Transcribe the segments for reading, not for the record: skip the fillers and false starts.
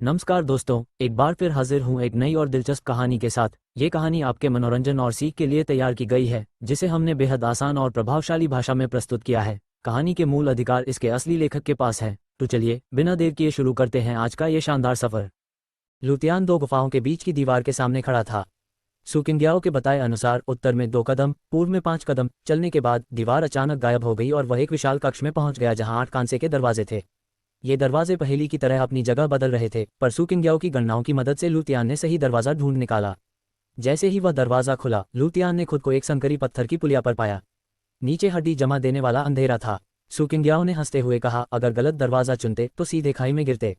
नमस्कार दोस्तों, एक बार फिर हाजिर हूँ एक नई और दिलचस्प कहानी के साथ। ये कहानी आपके मनोरंजन और सीख के लिए तैयार की गई है, जिसे हमने बेहद आसान और प्रभावशाली भाषा में प्रस्तुत किया है। कहानी के मूल अधिकार इसके असली लेखक के पास है। तो चलिए बिना देर किए शुरू करते हैं आज का ये शानदार सफर। लुतियान दो गुफाओं के बीच की दीवार के सामने खड़ा था। सुकिंग्याओ के बताए अनुसार उत्तर में 2 कदम, पूर्व में 5 कदम चलने के बाद दीवार अचानक गायब हो गई और वह एक विशाल कक्ष में पहुंच गया जहां 8 कांसे के दरवाजे थे। ये दरवाजे पहेली की तरह अपनी जगह बदल रहे थे, पर सुकिंग्याओ की गणनाओं की मदद से लुतियान ने सही दरवाजा ढूंढ निकाला। जैसे ही वह दरवाजा खुला, लुतियान ने खुद को एक संकरी पत्थर की पुलिया पर पाया। नीचे हड्डी जमा देने वाला अंधेरा था। सुकिंग्याओ ने हंसते हुए कहा, अगर गलत दरवाजा चुनते तो सीधे खाई में गिरते।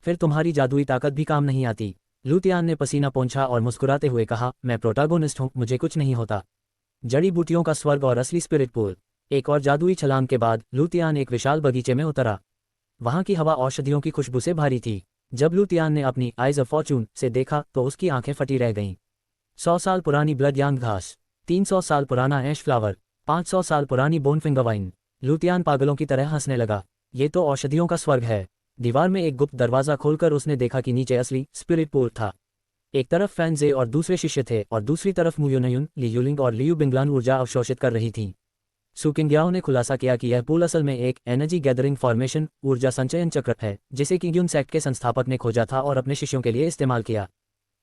फिर तुम्हारी जादुई ताकत भी काम नहीं आती। लुतियान ने पसीना पोंछा और मुस्कुराते हुए कहा, मैं प्रोटागोनिस्ट हूँ, मुझे कुछ नहीं होता। जड़ी बूटियों का स्वर्ग और असली स्पिरिट पूल। एक और जादुई छलांग के बाद लुतियान एक विशाल बगीचे में उतरा। वहां की हवा औषधियों की खुशबू से भारी थी। जब लुतियान ने अपनी आइज ऑफ फॉर्चून से देखा तो उसकी आंखें फटी रह गईं। 100 साल पुरानी ब्लड यांग घास, 300 साल पुराना ऐश फ्लावर, 500 साल पुरानी बोनफिंगर वाइन। लुतियान पागलों की तरह हंसने लगा। ये तो औषधियों का स्वर्ग है। दीवार में एक गुप्त दरवाजा खोलकर उसने देखा कि नीचे असली स्पिरिट पूल था। एक तरफ फैंजे और दूसरे शिष्य थे और दूसरी तरफ मुयुनयुन, लियुलिंग और लियू बिंगलान ऊर्जा अवशोषित कर रही थी। सुकिंग्याओ ने खुलासा किया कि यह पूल असल में एक एनर्जी गैदरिंग फॉर्मेशन ऊर्जा संचयन चक्र है, जिसे किंग्यून सेक्ट के संस्थापक ने खोजा था और अपने शिष्यों के लिए इस्तेमाल किया।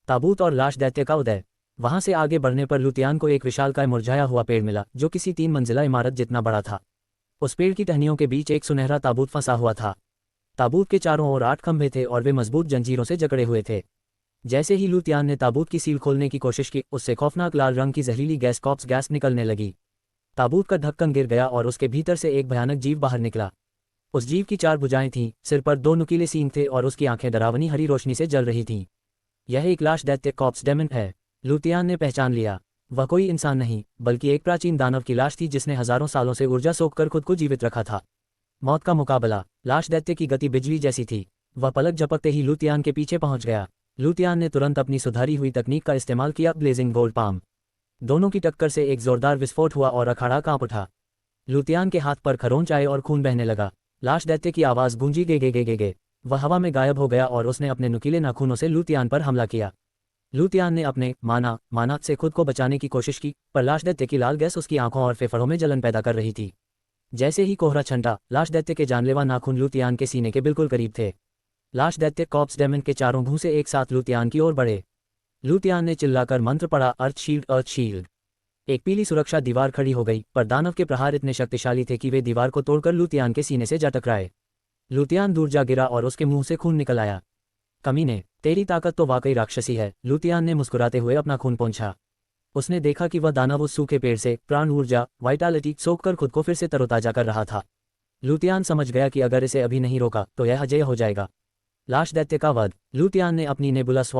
ताबूत और लाश दैत्य का उदय। वहां से आगे बढ़ने पर लुतियान को एक विशालकाय मुरझाया हुआ पेड़ मिला जो किसी 3 मंजिला इमारत जितना बड़ा था। उस पेड़ की टहनियों के बीच एक सुनहरा ताबूत फंसा हुआ था। ताबूत के चारों ओर 8 खंभे थे और वे मजबूत जंजीरों से जकड़े हुए थे। जैसे ही लुतियान ने ताबूत की सील खोलने की कोशिश की, उससे खौफनाक लाल रंग की जहरीली गैस कॉप्स गैस निकलने लगी। ताबूत का ढक्कन गिर गया और उसके भीतर से एक भयानक जीव बाहर निकला। उस जीव की 4 भुजाएं थीं, सिर पर 2 नुकीले सींग थे और उसकी आंखें डरावनी हरी रोशनी से जल रही थीं। यह एक लाश दैत्य कॉप्स डेमन है। लुतियान ने पहचान लिया। वह कोई इंसान नहीं बल्कि एक प्राचीन दानव की लाश थी जिसने हजारों सालों से ऊर्जा सोखकर खुद को जीवित रखा था। मौत का मुकाबला। लाश दैत्य की गति बिजली जैसी थी। वह पलक झपकते ही लुतियान के पीछे पहुंच गया। लुतियान ने तुरंत अपनी सुधारी हुई तकनीक का इस्तेमाल किया, ब्लेजिंग गोल्ड पाम। दोनों की टक्कर से एक जोरदार विस्फोट हुआ और अखाड़ा कांप उठा। लुतियान के हाथ पर खरोंच आए और खून बहने लगा। लाश दैत्य की आवाज गूंजी, गे गे गे गे गे। वह हवा में गायब हो गया और उसने अपने नुकीले नाखूनों से लुतियान पर हमला किया। लुतियान ने अपने माना से खुद को बचाने की कोशिश की, पर लाश दैत्य की लाल गैस उसकी आंखों और फेफड़ों में जलन पैदा कर रही थी। जैसे ही कोहरा छंटा, लाश दैत्य के जानलेवा नाखून लुतियान के सीने के बिल्कुल करीब थे। लाश दैत्य कॉप्स डेमन के चारों भूं से एक साथ लुतियान की ओर बढ़े। लुतियान ने चिल्लाकर मंत्र पढ़ा, अर्थ शील्ड, अर्थ शील्ड। एक पीली सुरक्षा दीवार खड़ी हो गई, पर दानव के प्रहार इतने शक्तिशाली थे कि वे दीवार को तोड़कर लुतियान के सीने से जा टकराए। लुतियान दूर जा गिरा और उसके मुंह से खून निकल आया। कमीने, तेरी ताकत तो वाकई राक्षसी है। लुतियान ने मुस्कुराते हुए अपना खून पोंछा। उसने देखा कि वह दानव उस सूखे पेड़ से प्राण ऊर्जा, वाइटालिटी सोखकर खुद को फिर से तरोताजा कर रहा था। लुतियान समझ गया कि अगर इसे अभी नहीं रोका तो यह अजेय हो जाएगा। लाश दैत्य का वध। लुतियान ने अपनी नेबुलस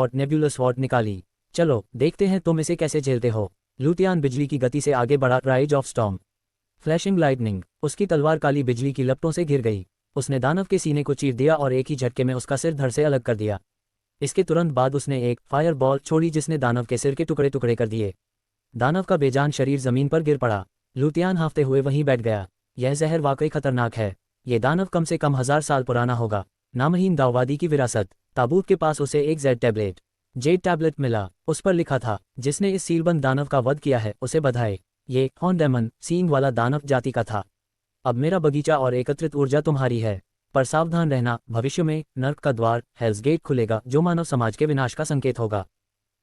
स्वॉर्ड निकाली। चलो देखते हैं तुम इसे कैसे झेलते हो। लुतियान बिजली की गति से आगे बढ़ा, rise of storm. Flashing lightning. उसकी तलवार काली बिजली की लपटों से घिर गई। उसने दानव के सीने को चीर दिया और एक ही झटके में उसका सिर धड़ से अलग कर दिया। इसके तुरंत बाद उसने एक फायर बॉल छोड़ी जिसने दानव के सिर के टुकड़े टुकड़े कर दिए। दानव का बेजान शरीर जमीन पर गिर पड़ा। लुतियान हांफते हुए वहीं बैठ गया। यह जहर वाकई खतरनाक है। ये दानव कम से कम 1000 साल पुराना होगा। नामहीन दाववादी की विरासत। ताबूत के पास उसे एक जेड टैबलेट मिला। उस पर लिखा था, जिसने इस सीलबंद दानव का वध किया है उसे बधाई। ये हॉर्न डेमन, सींग वाला दानव जाति का था। अब मेरा बगीचा और एकत्रित ऊर्जा तुम्हारी है, पर सावधान रहना, भविष्य में नर्क का द्वार, हेल्स गेट खुलेगा जो मानव समाज के विनाश का संकेत होगा।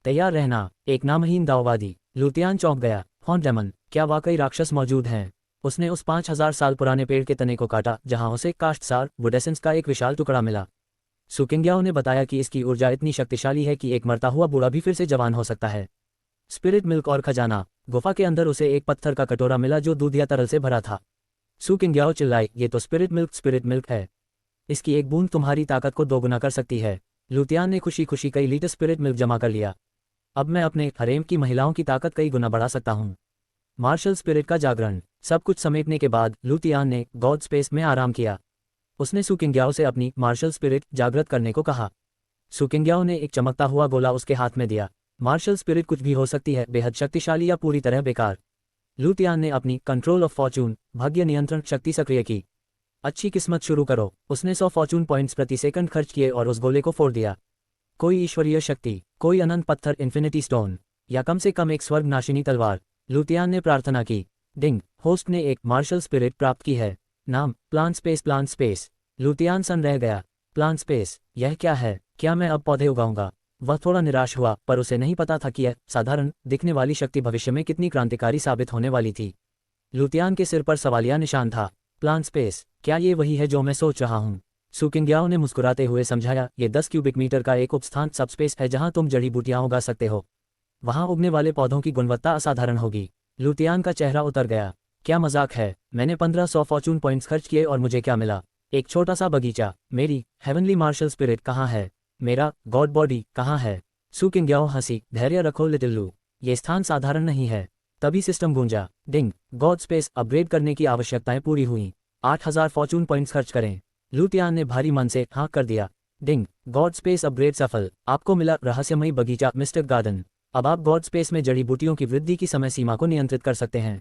तैयार रहना। एक नामहीन दाववादी। लुतियान चौंक गया। हॉर्न डेमन, क्या वाकई राक्षस मौजूद हैं? उसने उस 5000 साल पुराने पेड़ के तने को काटा जहां उसे काष्ठसार वुडेसेंस का एक विशाल टुकड़ा मिला। सुकिंग्याओ ने बताया कि इसकी ऊर्जा इतनी शक्तिशाली है कि एक मरता हुआ बूढ़ा भी फिर से जवान हो सकता है। स्पिरिट मिल्क और खजाना। गुफा के अंदर उसे एक पत्थर का कटोरा मिला जो दूध या तरल से भरा था। सुकिंग्याओ चिल्लाई, ये तो स्पिरिट मिल्क है। इसकी एक बूंद तुम्हारी ताकत को दोगुना कर सकती है। लुतियान ने खुशी खुशी कई लीटर स्पिरिट मिल्क जमा कर लिया। अब मैं अपने हरेम की महिलाओं की ताकत कई गुना बढ़ा सकता हूँ। मार्शल स्पिरिट का जागरण। सब कुछ समेटने के बाद लुतियान ने गॉड स्पेस में आराम किया। उसने सुकिंग्याओ से अपनी मार्शल स्पिरिट जागृत करने को कहा। सुकिंग्याओ ने एक चमकता हुआ गोला उसके हाथ में दिया। मार्शल स्पिरिट कुछ भी हो सकती है, बेहद शक्तिशाली या पूरी तरह बेकार। लुतियान ने अपनी कंट्रोल ऑफ फॉर्चून, भाग्य नियंत्रण शक्ति सक्रिय की। अच्छी किस्मत शुरू करो। उसने 100 फॉर्चून पॉइंट्स प्रति सेकंड खर्च किए और उस गोले को फोड़ दिया। कोई ईश्वरीय शक्ति, कोई अनंत पत्थर इन्फिनिटी स्टोन, या कम से कम एक स्वर्गनाशिनी तलवार। लुतियान ने प्रार्थना की। डिंग, होस्ट ने एक मार्शल स्पिरिट प्राप्त की है। नाम, प्लांट स्पेस। Plant space. लुतियान सन रह गया। प्लांट स्पेस, यह क्या है? क्या मैं अब पौधे उगाऊंगा? वह थोड़ा निराश हुआ, पर उसे नहीं पता था कि यह साधारण दिखने वाली शक्ति भविष्य में कितनी क्रांतिकारी साबित होने वाली थी। लुतियान के सिर पर सवालिया निशान था। प्लांट स्पेस, क्या ये वही है जो मैं सोच रहा हूँ? सू किंगयाओ ने मुस्कुराते हुए समझाया, ये 10 क्यूबिक मीटर का एक उपस्थान सबस्पेस है जहाँ तुम जड़ी बूटियाँ उगा सकते हो। वहाँ उगने वाले पौधों की गुणवत्ता असाधारण होगी। लुतियान का चेहरा उतर गया। क्या मजाक है? मैंने 1500 फॉर्चून पॉइंट्स खर्च किए और मुझे क्या मिला? एक छोटा सा बगीचा। मेरी हेवनली मार्शल स्पिरिट कहाँ है? मेरा गॉड बॉडी कहाँ है? सू किंगयाओ हंसी। धैर्य रखो लिटिल लू, ये स्थान साधारण नहीं है। तभी सिस्टम गूंजा। डिंग, गॉड स्पेस अपग्रेड करने की आवश्यकताएं पूरी हुई। 8000 फॉर्चून पॉइंट्स खर्च करें। लुतियान ने भारी मन से हाँ कर दिया। डिंग, गॉड स्पेस अपग्रेड सफल। आपको मिला रहस्यमयी बगीचा मिस्टर गार्डन। अब आप गॉड स्पेस में जड़ी बूटियों की वृद्धि की समय सीमा को नियंत्रित कर सकते हैं।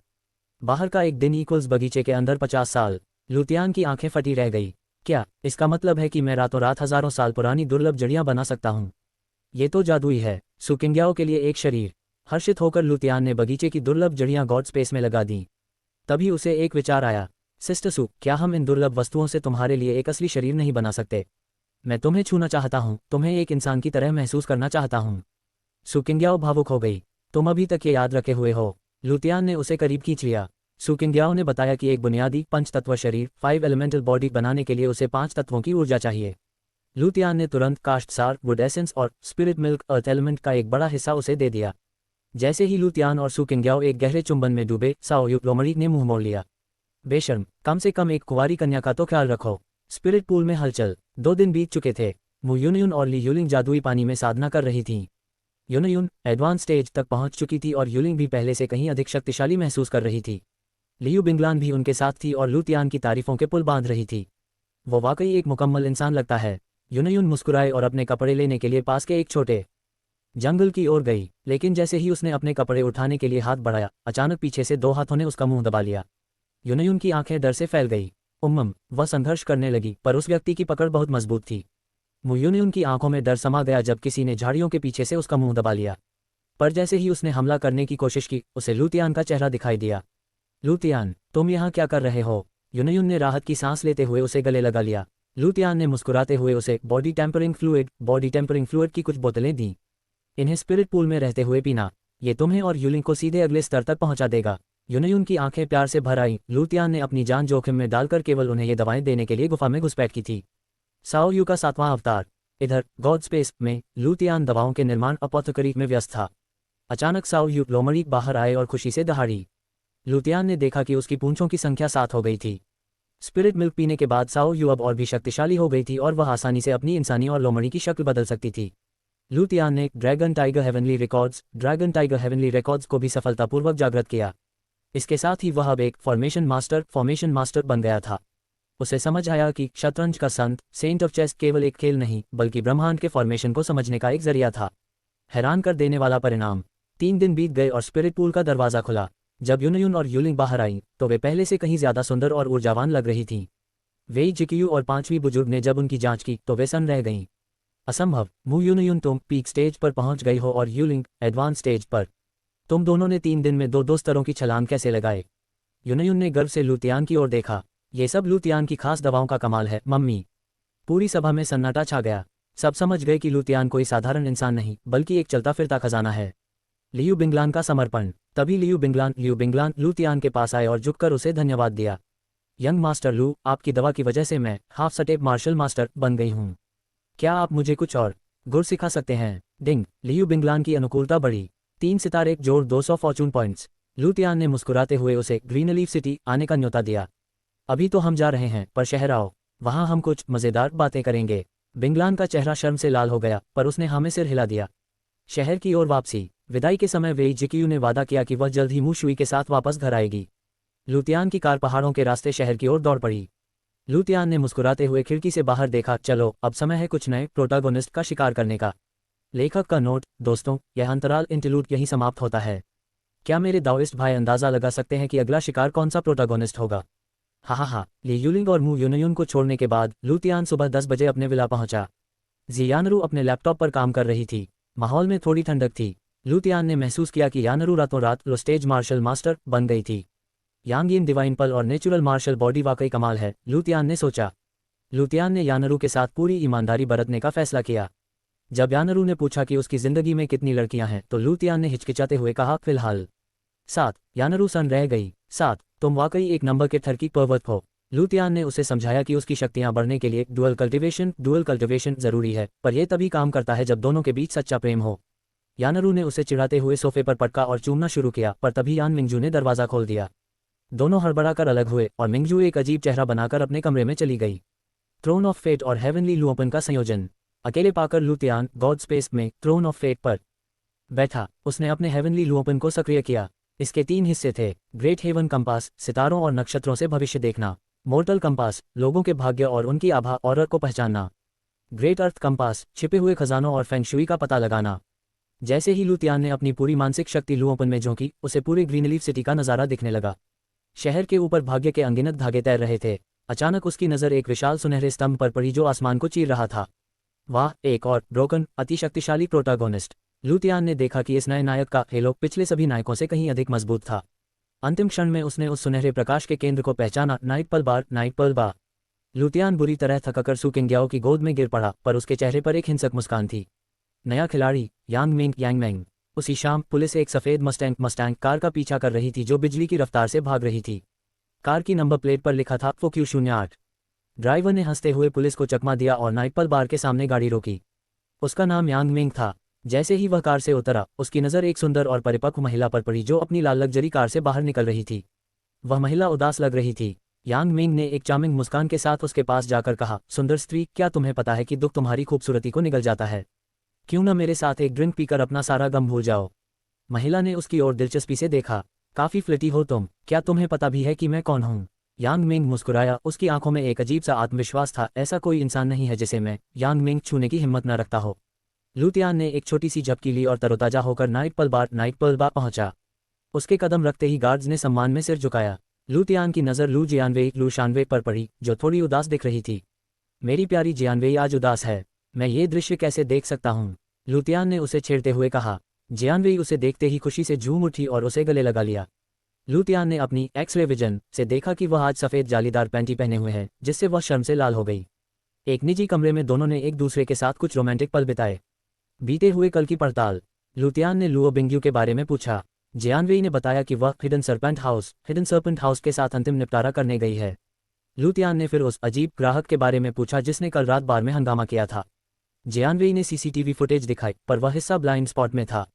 बाहर का एक दिन इक्वल्स बगीचे के अंदर 50 साल। लुतियान की आंखें फटी रह गई। क्या इसका मतलब है कि मैं रातों रात हजारों साल पुरानी दुर्लभ जड़ियां बना सकता हूं? ये तो जादुई है। सू किंगयाओ के लिए एक शरीर। हर्षित होकर लुतियान ने बगीचे की दुर्लभ जड़ियां गॉड स्पेस में लगा दी। तभी उसे एक विचार आया। सिस्टर सू, क्या हम इन दुर्लभ वस्तुओं से तुम्हारे लिए एक असली शरीर नहीं बना सकते? मैं तुम्हें छूना चाहता हूं, तुम्हें एक इंसान की तरह महसूस करना चाहता हूं। सू किंगयाओ भावुक हो गई। तुम अभी तक ये याद रखे हुए हो? लुतियान ने उसे करीब खींच लिया। सू किंगयाओ ने बताया कि एक बुनियादी 5 तत्व शरीर 5 एलिमेंटल बॉडी बनाने के लिए उसे 5 तत्वों की ऊर्जा चाहिए। लुतियान ने तुरंत कास्ट सार, वुड एसेंस और स्पिरिट मिल्क अर्थ एलिमेंट का एक बड़ा हिस्सा उसे दे दिया। जैसे ही लुतियान और सू किंगयाओ एक गहरे चुंबन में डूबे, साओ यू लोमड़ी ने मुंह मोड़ लिया। बेशर्म, कम से कम एक कुंवारी कन्या का तो ख्याल रखो। स्पिरिट पूल में हलचल। 2 दिन बीत चुके थे। मु यूनयुन और ली यूलिंग जादुई पानी में साधना कर रही थीं। यूनयुन एडवांस स्टेज तक पहुंच चुकी थी और यूलिंग भी पहले से कहीं अधिक शक्तिशाली महसूस कर रही थी। लियू बिंगलान भी उनके साथ थी और लुतियान की तारीफों के पुल बांध रही थी। वो वाकई एक मुकम्मल इंसान लगता है। यूनयुन मुस्कुराए और अपने कपड़े लेने के लिए पास के एक छोटे जंगल की ओर गई, लेकिन जैसे ही उसने अपने कपड़े उठाने के लिए हाथ बढ़ाया, अचानक पीछे से 2 हाथों ने उसका मुंह दबा लिया। यूनयुन की आंखें डर से फैल गई। वह संघर्ष करने लगी, पर उस व्यक्ति की पकड़ बहुत मजबूत थी। यूनयुन की आंखों में डर समा गया जब किसी ने झाड़ियों के पीछे से उसका मुंह दबा लिया। पर जैसे ही उसने हमला करने की कोशिश की, उसे लुतियान का चेहरा दिखाई दिया। लुतियान, तुम यहाँ क्या कर रहे हो? यूनयुन ने राहत की सांस लेते हुए उसे गले लगा लिया। लुतियान ने मुस्कुराते हुए उसे बॉडी टेम्परिंग फ्लूइड की कुछ बोतलें दी। इन्हें स्पिरिट पूल में रहते हुए पीना, ये तुम्हें और यूलिंग को सीधे अगले स्तर तक पहुंचा देगा। यूनयुन की आंखें प्यार से भर आईं। लुतियान ने अपनी जान जोखिम में डालकर केवल उन्हें ये दवाएं देने के लिए गुफा में घुसपैठ की थी। साओ यू का 7वां अवतार। इधर गॉड स्पेस में लुतियान दवाओं के निर्माण अपोथेकरी में व्यस्त था। अचानक साओ यू लोमड़ी बाहर आए और खुशी से दहाड़ी। लुतियान ने देखा कि उसकी पूंछों की संख्या 7 हो गई थी। स्पिरिट मिल्क पीने के बाद साओ यू अब और भी शक्तिशाली हो गई थी और वह आसानी से अपनी इंसानी और लोमड़ी की शक्ल बदल सकती थी। लुतियान ने ड्रैगन टाइगर हेवनली रिकॉर्ड्स को भी सफलतापूर्वक जागृत किया। इसके साथ ही वह अब एक फॉर्मेशन मास्टर बन गया था। उसे समझ आया कि शतरंज का संत, सेंट ऑफ चेस, केवल एक खेल नहीं बल्कि ब्रह्मांड के फॉर्मेशन को समझने का एक जरिया था। हैरान कर देने वाला परिणाम। 3 दिन बीत गए और स्पिरिट पूल का दरवाजा खुला। जब यूनयुन और यूलिंग बाहर आई तो वे पहले से कहीं ज्यादा सुंदर और ऊर्जावान लग रही थीं। वेई जिकियू और 5वीं बुजुर्ग ने जब उनकी जांच की तो वे सन्न रह गईं। असंभव, मु यूनयुन, तुम पीक स्टेज पर पहुंच गई हो और यूलिंग एडवांस स्टेज पर। तुम दोनों ने 3 दिन में 2 स्तरों की छलांग कैसे लगाए? यूनयुन ने गर्व से लुतियान की ओर देखा। ये सब लुतियान की खास दवाओं का कमाल है मम्मी। पूरी सभा में सन्नाटा छा गया। सब समझ गए कि लुतियान कोई साधारण इंसान नहीं बल्कि एक चलता फिरता खजाना है। लियू बिंगलान का समर्पण। तभी लियू बिंगलान लुतियान के पास आए और झुककर उसे धन्यवाद दिया। यंग मास्टर लू, आपकी दवा की वजह से मैं हाफ स्टेप मार्शल मास्टर बन गई हूँ। क्या आप मुझे कुछ और गुर सिखा सकते हैं? डिंग, लियू बिंगलान की अनुकूलता बढ़ी। 3 सितारे जोड़ 200 फॉर्चून पॉइंट्स। लुतियान ने मुस्कुराते हुए उसे ग्रीनलीफ सिटी आने का न्योता दिया। अभी तो हम जा रहे हैं, पर शहर आओ, वहाँ हम कुछ मज़ेदार बातें करेंगे। बिंगलान का चेहरा शर्म से लाल हो गया, पर उसने हाँ में सिर हिला दिया। शहर की ओर वापसी। विदाई के समय वेई जिकियू ने वादा किया कि वह जल्द ही मु शुई के साथ वापस घर आएगी। लुतियान की कार पहाड़ों के रास्ते शहर की ओर दौड़ पड़ी। लुतियान ने मुस्कुराते हुए खिड़की से बाहर देखा। चलो, अब समय है कुछ नए प्रोटैगोनिस्ट का शिकार करने का। लेखक का नोट: दोस्तों, यह अंतराल इंटरलूड यहीं समाप्त होता है। क्या मेरे दाओइस्ट भाई अंदाजा लगा सकते हैं कि अगला शिकार कौन सा प्रोटैगोनिस्ट होगा? हा, ली यूलिंग और मू यूनयुन को छोड़ने के बाद लूतियान सुबह 10 बजे अपने विला पहुंचा। जियानरू अपने लैपटॉप पर काम कर रही थी। माहौल में थोड़ी ठंडक थी। लूतियान ने महसूस किया कि यानरू रातों रात स्टेज मार्शल मास्टर बन गई थी। यांग यिन डिवाइन पल और नेचुरल मार्शल बॉडी वाकई कमाल है, लूतियान ने सोचा। लूतियान ने यानरू के साथ पूरी ईमानदारी बरतने का फैसला किया। जब यानरू ने पूछा कि उसकी जिंदगी में कितनी लड़कियां हैं तो लूतियान ने हिचकिचाते हुए कहा, फिलहाल 7। यानरू सन रह गई। 7, तुम वाकई एक नंबर के थर्की पर्वत हो। लूतियान ने उसे समझाया कि उसकी शक्तियां बढ़ने के लिए डुअल कल्टिवेशन जरूरी है, पर यह तभी काम करता है जब दोनों के बीच सच्चा प्रेम हो। यानरू ने उसे चिढ़ाते हुए सोफे पर पटका और चूमना शुरू किया, पर तभी यान मिंगजू ने दरवाजा खोल दिया। दोनों हड़बड़ाकर अलग हुए और मिंगजू एक अजीब चेहरा बनाकर अपने कमरे में चली गई। थ्रोन ऑफ फेट और हेवनली लुओपन का संयोजन। अकेले पाकर लूतियान गॉड स्पेस में थ्रोन ऑफ फेट पर बैठा। उसने अपने हेवनली लुओपन को सक्रिय किया। इसके 3 हिस्से थे, ग्रेट हेवन कंपास, सितारों और नक्षत्रों से भविष्य देखना। मोर्टल कंपास, लोगों के भाग्य और उनकी आभा और को पहचानना। ग्रेट अर्थ कंपास, छिपे हुए खजानों और फेंगशुई का पता लगाना। जैसे ही लूतियान ने अपनी पूरी मानसिक शक्ति लुओपन में झोंकी, उसे पूरे ग्रीनलीफ सिटी का नज़ारा दिखने लगा। शहर के ऊपर भाग्य के अनगिनत धागे तैर रहे थे। अचानक उसकी नज़र एक विशाल सुनहरे स्तंभ पर पड़ी जो आसमान को चीर रहा था। वाह, एक और ब्रोकन अति शक्तिशाली प्रोटागोनिस्ट। लूतियान ने देखा कि इस नए नायक का हेलो पिछले सभी नायकों से कहीं अधिक मजबूत था। अंतिम क्षण में उसने उस सुनहरे प्रकाश के केंद्र को पहचाना, नाइट पर्ल बार। लूतियान बुरी तरह थककर सू किंग्याओ की गोद में गिर पड़ा, पर उसके चेहरे पर एक हिंसक मुस्कान थी। नया खिलाड़ी यांगमेंग। उसी शाम पुलिस एक सफ़ेद मस्टैंग कार का पीछा कर रही थी जो बिजली की रफ्तार से भाग रही थी। कार की नंबर प्लेट पर लिखा था FQ08। ड्राइवर ने हंसते हुए पुलिस को चकमा दिया और नाइट पर्ल बार के सामने गाड़ी रोकी। उसका नाम यांगमेंग था। जैसे ही वह कार से उतरा, उसकी नज़र एक सुंदर और परिपक्व महिला पर पड़ी जो अपनी लाल लग्जरी कार से बाहर निकल रही थी। वह महिला उदास लग रही थी। यांगमेंग ने एक चार्मिंग मुस्कान के साथ उसके पास जाकर कहा, सुंदर स्त्री, क्या तुम्हें पता है कि दुख तुम्हारी खूबसूरती को निगल जाता है? क्यों न मेरे साथ एक ड्रिंक पीकर अपना सारा गम भूल जाओ। महिला ने उसकी ओर दिलचस्पी से देखा। काफी फ्लिटी हो तुम, क्या तुम्हें पता भी है कि मैं कौन हूँ? यांगमेंग मुस्कुराया, उसकी आंखों में एक अजीब सा आत्मविश्वास था। ऐसा कोई इंसान नहीं है जिसे मैं यांगमेंग छूने की हिम्मत न रखता हो। लूतियान ने एक छोटी सी झपकी ली और तरोताजा होकर नाइट पर्ल बार पहुंचा। उसके कदम रखते ही गार्ड्स ने सम्मान में सिर झुकाया। लूतियान की नज़र लू शानवे पर पड़ी जो थोड़ी उदास दिख रही थी। मेरी प्यारी जियानवेई आज उदास है, मैं ये दृश्य कैसे देख सकता हूँ? लूतियान ने उसे छेड़ते हुए कहा। जियानवेई उसे देखते ही खुशी से झूम उठी और उसे गले लगा लिया। लूतियान ने अपनी एक्स-रे विजन से देखा कि वह आज सफ़ेद जालीदार पैंटी पहने हुए है, जिससे वह शर्म से लाल हो गई। एक निजी कमरे में दोनों ने एक दूसरे के साथ कुछ रोमांटिक पल बिताए। बीते हुए कल की पड़ताल। लूतियान ने लुओ बिंगयू के बारे में पूछा। जियानवेई ने बताया कि वह हिडन सर्पेंट हाउस के साथ अंतिम निपटारा करने गई है। लूतियान ने फिर उस अजीब ग्राहक के बारे में पूछा जिसने कल रात बार में हंगामा किया था। जियानवेई ने सीसीटीवी फुटेज दिखाई, पर वह हिस्सा ब्लाइंड स्पॉट में था।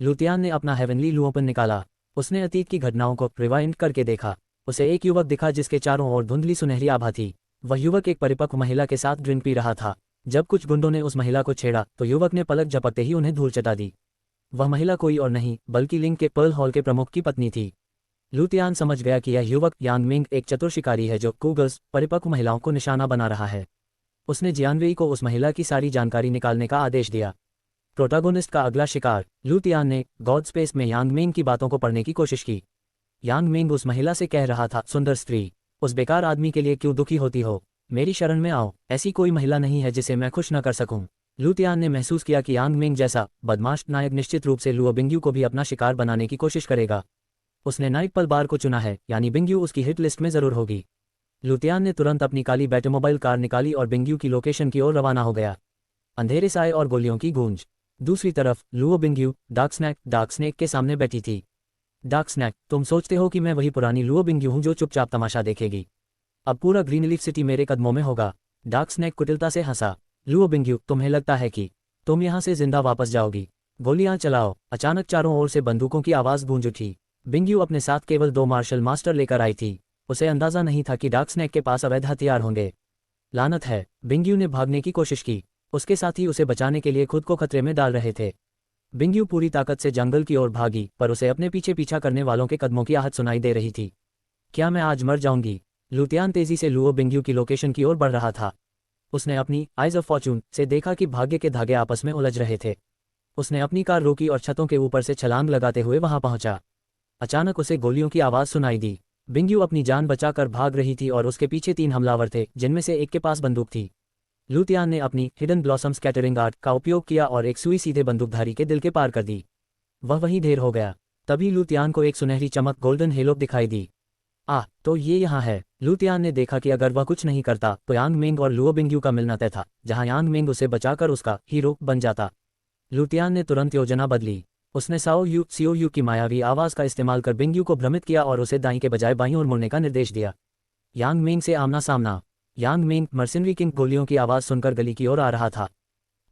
लूतियान ने अपना हेवनली लुओपन निकाला। उसने अतीत की घटनाओं को रिवाइंड करके देखा। उसे एक युवक दिखा जिसके चारों ओर धुंधली सुनहरी आभा थी। वह युवक एक परिपक्व महिला के साथ ड्रिंक पी रहा था। जब कुछ गुंडों ने उस महिला को छेड़ा तो युवक ने पलक झपकते ही उन्हें धूल चटा दी। वह महिला कोई और नहीं बल्कि लिंग के पर्ल हॉल के प्रमुख की पत्नी थी। लूतियान समझ गया कि यह युवक यांगमेंग एक चतुर शिकारी है जो कूगल्स परिपक्व महिलाओं को निशाना बना रहा है। उसने जियानवेई को उस महिला की सारी जानकारी निकालने का आदेश दिया। प्रोटागोनिस्ट का अगला शिकार। लूतियान ने गॉड स्पेस में यांगमेंग की बातों को पढ़ने की कोशिश की। यांगमेंग उस महिला से कह रहा था, सुंदर स्त्री, उस बेकार आदमी के लिए क्यों दुखी होती हो? मेरी शरण में आओ, ऐसी कोई महिला नहीं है जिसे मैं खुश न कर सकूं। लूतियान ने महसूस किया कि यांगमेंग जैसा बदमाश नायक निश्चित रूप से लुओ बिंगयू को भी अपना शिकार बनाने की कोशिश करेगा। उसने नाइट पर्ल बार को चुना है, यानी बिंगयू उसकी हिट लिस्ट में जरूर होगी। लूतियान ने तुरंत अपनी काली बैटमोबाइल कार निकाली और बिंगयू की लोकेशन की ओर रवाना हो गया। अंधेरे साए और गोलियों की गूंज। दूसरी तरफ लुओ बिंगयू डार्क स्नेक के सामने बैठी थी। डार्क स्नेक, तुम सोचते हो कि मैं वही पुरानी लुओ बिंगयू हूं जो चुपचाप तमाशा देखेगी? अब पूरा ग्रीनलीफ सिटी मेरे कदमों में होगा। डार्क स्नेक कुटिलता से हंसा। लुओ बिंगयू, तुम्हें लगता है कि तुम यहां से जिंदा वापस जाओगी? गोलियां चलाओ। अचानक चारों ओर से बंदूकों की आवाज गूंज उठी। बिंगयू अपने साथ केवल 2 मार्शल मास्टर लेकर आई थी। उसे अंदाजा नहीं था कि डार्क स्नेक के पास अवैध हथियार होंगे। लानत है। बिंगयू ने भागने की कोशिश की। उसके साथी उसे बचाने के लिए खुद को खतरे में डाल रहे थे। बिंगयू पूरी ताकत से जंगल की ओर भागी, पर उसे अपने पीछे पीछा करने वालों के कदमों की आहट सुनाई दे रही थी। क्या मैं आज मर जाऊंगी? लूतियान तेजी से लुओ बिंगयू की लोकेशन की ओर बढ़ रहा था। उसने अपनी आइज ऑफ फॉर्चून से देखा कि भाग्य के धागे आपस में उलझ रहे थे। उसने अपनी कार रोकी और छतों के ऊपर से छलांग लगाते हुए वहां पहुंचा। अचानक उसे गोलियों की आवाज सुनाई दी। बिंगयू अपनी जान बचाकर भाग रही थी और उसके पीछे 3 हमलावर थे, जिनमें से एक के पास बंदूक थी। लुतियान ने अपनी हिडन ब्लॉसम स्कैटरिंग आर्ट का उपयोग किया और एक सुई सीधे बंदूकधारी के दिल के पार कर दी। वह वहीं ढेर हो गया। तभी लुतियान को एक सुनहरी चमक गोल्डन हेलो दिखाई दी। तो ये यहाँ है। लुतियान ने देखा कि अगर वह कुछ नहीं करता तो यांग मिंग और लुओ बिंगयू का मिलना तय था, जहाँ यांग मिंग उसे बचाकर उसका हीरो बन जाता। लुतियान ने तुरंत योजना बदली। उसने सियो यू की मायावी आवाज़ का इस्तेमाल कर बिंगयू को भ्रमित किया और उसे दाईं के बजाय बाईं ओर मुड़ने का निर्देश दिया। यांग मिंग से आमना सामना। यांग मिंग मर्सिनरी किंग गोलियों की आवाज़ सुनकर गली की ओर आ रहा था।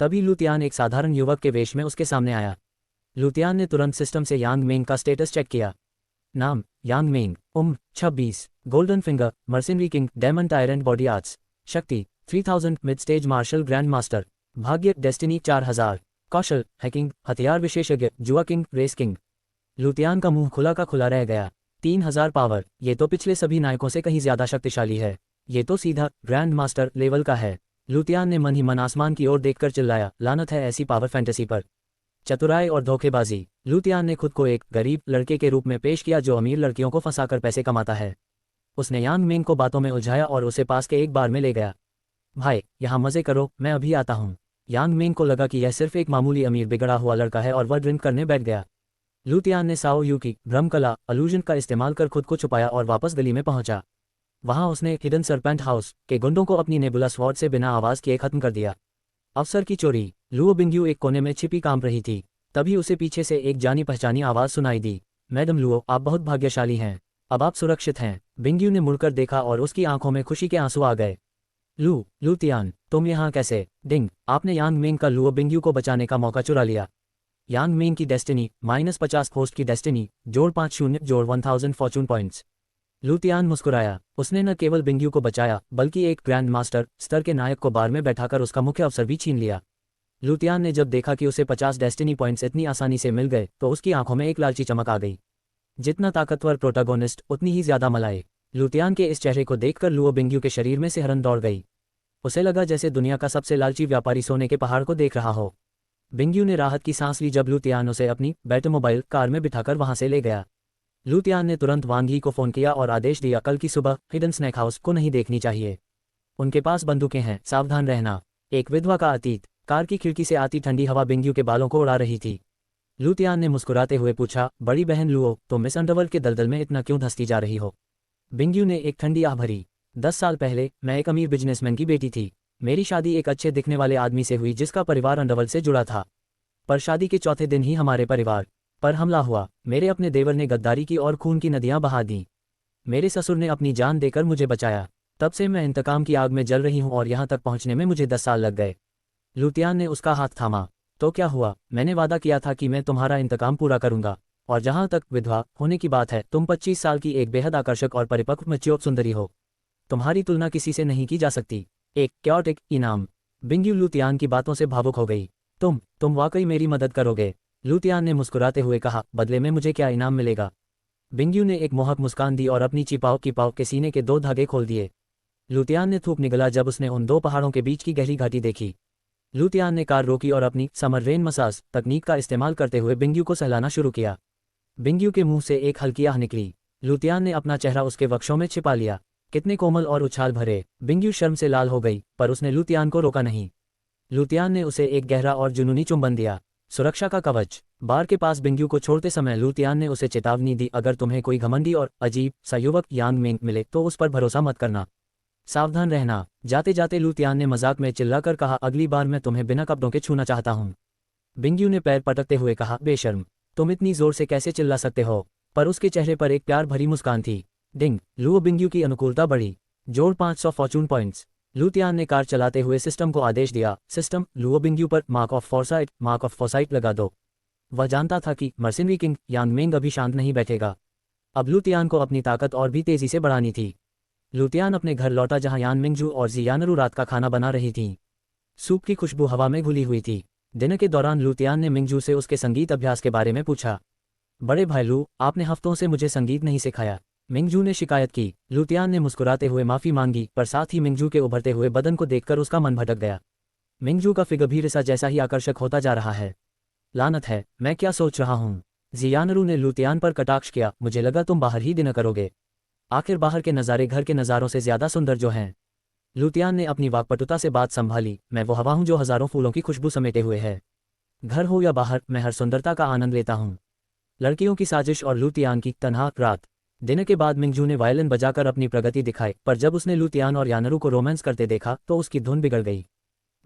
तभी लुतियान एक साधारण युवक के वेश में उसके सामने आया। लुतियान ने तुरंत सिस्टम से यांग मिंग का स्टेटस चेक किया। नाम यांग मिंग, उम्र 26, golden finger, mercenary king, diamond tyrant body arts, शक्ति 3000, mid stage martial grand master, भाग्य डेस्टिनी 4000, कौशल हैकिंग, हथियार विशेषज्ञ, जुआ किंग, रेस किंग। लुतियान का मुंह खुला का खुला रह गया। 3000 पावर, ये तो पिछले सभी नायकों से कहीं ज्यादा शक्तिशाली है। ये तो सीधा ग्रैंड मास्टर लेवल का है। लुतियान ने मन ही मन आसमान की ओर देखकर चिल्लाया, लानत है ऐसी पावर फैंटेसी पर। चतुराई और धोखेबाजी। लुतियान ने खुद को एक गरीब लड़के के रूप में पेश किया जो अमीर लड़कियों को फंसाकर पैसे कमाता है। उसने यांग मिंग को बातों में उलझाया और उसे पास के एक बार में ले गया। भाई, यहाँ मजे करो, मैं अभी आता हूँ। यांग मिंग को लगा कि यह सिर्फ एक मामूली अमीर बिगड़ा हुआ लड़का है और वह ड्रिंक करने बैठ गया। लुतियान ने साओ यू की भ्रमकला अलूजन का इस्तेमाल कर खुद को छुपाया और वापस गली में पहुंचा। वहां उसने हिडन सरपेंट हाउस के गुंडों को अपनी नेबुला स्वॉर्ड से बिना आवाज किए खत्म कर दिया। अफसर की चोरी। लुओ बिंगयू एक कोने में छिपी काम रही थी। तभी उसे पीछे से एक जानी पहचानी आवाज सुनाई दी। मैडम लुओ, आप बहुत भाग्यशाली हैं, अब आप सुरक्षित हैं। बिंगयू ने मुड़कर देखा और उसकी आंखों में खुशी के आंसू आ गए। लुतियान, तुम यहाँ कैसे? डिंग, आपने यांग मिंग का लुओ बिंगयू को बचाने का मौका चुरा लिया। यांग मिंग की डेस्टिनी -50 होस्ट की डेस्टिनी जोड़ 50 जोड़ 1000 फॉर्चून पॉइंट्स। लुतियान मुस्कुराया। उसने न केवल बिंगयू को बचाया बल्कि एक ग्रैंड मास्टर स्तर के नायक को बार में बैठाकर उसका मुख्य अवसर भी छीन लिया। लुतियान ने जब देखा कि उसे 50 डेस्टिनी पॉइंट्स इतनी आसानी से मिल गए तो उसकी आंखों में एक लालची चमक आ गई। जितना ताकतवर प्रोटैगोनिस्ट उतनी ही ज्यादा मलाई। लुतियान के इस चेहरे को देखकर लुओ बिंगयू के शरीर में सिहरन दौड़ गई। उसे लगा जैसे दुनिया का सबसे लालची व्यापारी सोने के पहाड़ को देख रहा हो। बिंगयू ने राहत की सांस ली जब लुतियान उसे अपनी बैटमोबाइल कार में बिठाकर वहां से ले गया। लुतियान ने तुरंत वांग ही को फोन किया और आदेश दिया, कल की सुबह हिडन स्नैक हाउस को नहीं देखनी चाहिए। उनके पास बंदूकें हैं, सावधान रहना। एक विधवा का अतीत। कार की खिड़की से आती ठंडी हवा बिंगयू के बालों को उड़ा रही थी। लुतियान ने मुस्कुराते हुए पूछा, बड़ी बहन लुओ, तुम मिस अंडरवर्ल्ड के दलदल में इतना क्यों धंसती जा रही हो? बिंगयू ने एक ठंडी आह भरी। 10 साल पहले मैं एक अमीर बिजनेसमैन की बेटी थी। मेरी शादी एक अच्छे दिखने वाले आदमी से हुई जिसका परिवार अंडरवर्ल्ड से जुड़ा था। पर शादी के चौथे दिन ही हमारे परिवार पर हमला हुआ। मेरे अपने देवर ने गद्दारी की और खून की नदियां बहा दी। मेरे ससुर ने अपनी जान देकर मुझे बचाया। तब से मैं इंतकाम की आग में जल रही हूं और यहां तक पहुंचने में मुझे 10 साल लग गए। लुतियान ने उसका हाथ थामा। तो क्या हुआ? मैंने वादा किया था कि मैं तुम्हारा इंतकाम पूरा करूंगा। और जहां तक विधवा होने की बात है, तुम 25 साल की एक बेहद आकर्षक और परिपक्व मैच्योर सुंदरी हो। तुम्हारी तुलना किसी से नहीं की जा सकती। एक क्योटिक इनाम। बिंगयू लुतियान की बातों से भावुक हो गई। तुम वाकई मेरी मदद करोगे? लुतियान ने मुस्कुराते हुए कहा, बदले में मुझे क्या इनाम मिलेगा? बिंगयू ने एक मोहक मुस्कान दी और अपनी चिपाव की पाव के सीने के 2 धागे खोल दिए। लुतियान ने थूक निगला जब उसने उन 2 पहाड़ों के बीच की गहरी घाटी देखी। लुतियान ने कार रोकी और अपनी समर रेन मसाज तकनीक का इस्तेमाल करते हुए बिंगयू को सहलाना शुरू किया। बिंगयू के मुंह से एक हल्की आह निकली। लुतियान ने अपना चेहरा उसके वक्षों में छिपा लिया। कितने कोमल और उछाल भरे। बिंगयू शर्म से लाल हो गई, पर उसने लुतियान को रोका नहीं। लुतियान ने उसे एक गहरा और जुनूनी चुंबन दिया। सुरक्षा का कवच। बार के पास बिंगयू को छोड़ते समय लुतियान ने उसे चेतावनी दी, अगर तुम्हें कोई घमंडी और अजीब सा युवक यांग मिंग मिले तो उस पर भरोसा मत करना। सावधान रहना। जाते जाते लुतियान ने मजाक में चिल्लाकर कहा, अगली बार मैं तुम्हें बिना कपड़ों के छूना चाहता हूँ। बिंगयू ने पैर पटकते हुए कहा, बेशर्म, तुम इतनी जोर से कैसे चिल्ला सकते हो? पर उसके चेहरे पर एक प्यार भरी मुस्कान थी। डिंग, लुओ बिंगयू की अनुकूलता बढ़ी। जोड़ 500 फॉर्चून पॉइंट्स। लुतियान ने कार चलाते हुए सिस्टम को आदेश दिया, सिस्टम, लुओ बिंगयू पर मार्क ऑफ फोरसाइट लगा दो। वह जानता था कि मर्सिनरी किंग यांग मिंग अभी शांत नहीं बैठेगा। अब लुतियान को अपनी ताकत और भी तेजी से बढ़ानी थी। लुतियान अपने घर लौटा जहां यान मिंगजू और जियानरू रात का खाना बना रही थीं। सूप की खुशबू हवा में घुली हुई थी। डिनर के दौरान लुतियान ने मिंगजू से उसके संगीत अभ्यास के बारे में पूछा। बड़े भाई लू, आपने हफ्तों से मुझे संगीत नहीं सिखाया, मिंगजू ने शिकायत की। लुतियान ने मुस्कुराते हुए माफी मांगी, पर साथ ही मिंगजू के उभरते हुए बदन को देखकर उसका मन भटक गया। मिंगजू का फिगर भी रिसा जैसा ही आकर्षक होता जा रहा है। लानत है, मैं क्या सोच रहा हूँ? जियानरू ने लुतियान पर कटाक्ष किया, मुझे लगा तुम बाहर ही डिनर करोगे। आखिर बाहर के नज़ारे घर के नज़ारों से ज़्यादा सुंदर जो हैं। लुतियान ने अपनी वाक्पटुता से बात संभाली, मैं वो हवा हूँ जो हज़ारों फूलों की खुशबू समेटे हुए है। घर हो या बाहर, मैं हर सुंदरता का आनंद लेता हूँ। लड़कियों की साजिश और लुतियान की तन्हा रात। दिन के बाद मिंगजू ने वायलिन बजाकर अपनी प्रगति दिखाई, पर जब उसने लुतियान और यानरू को रोमांस करते देखा तो उसकी धुन बिगड़ गई।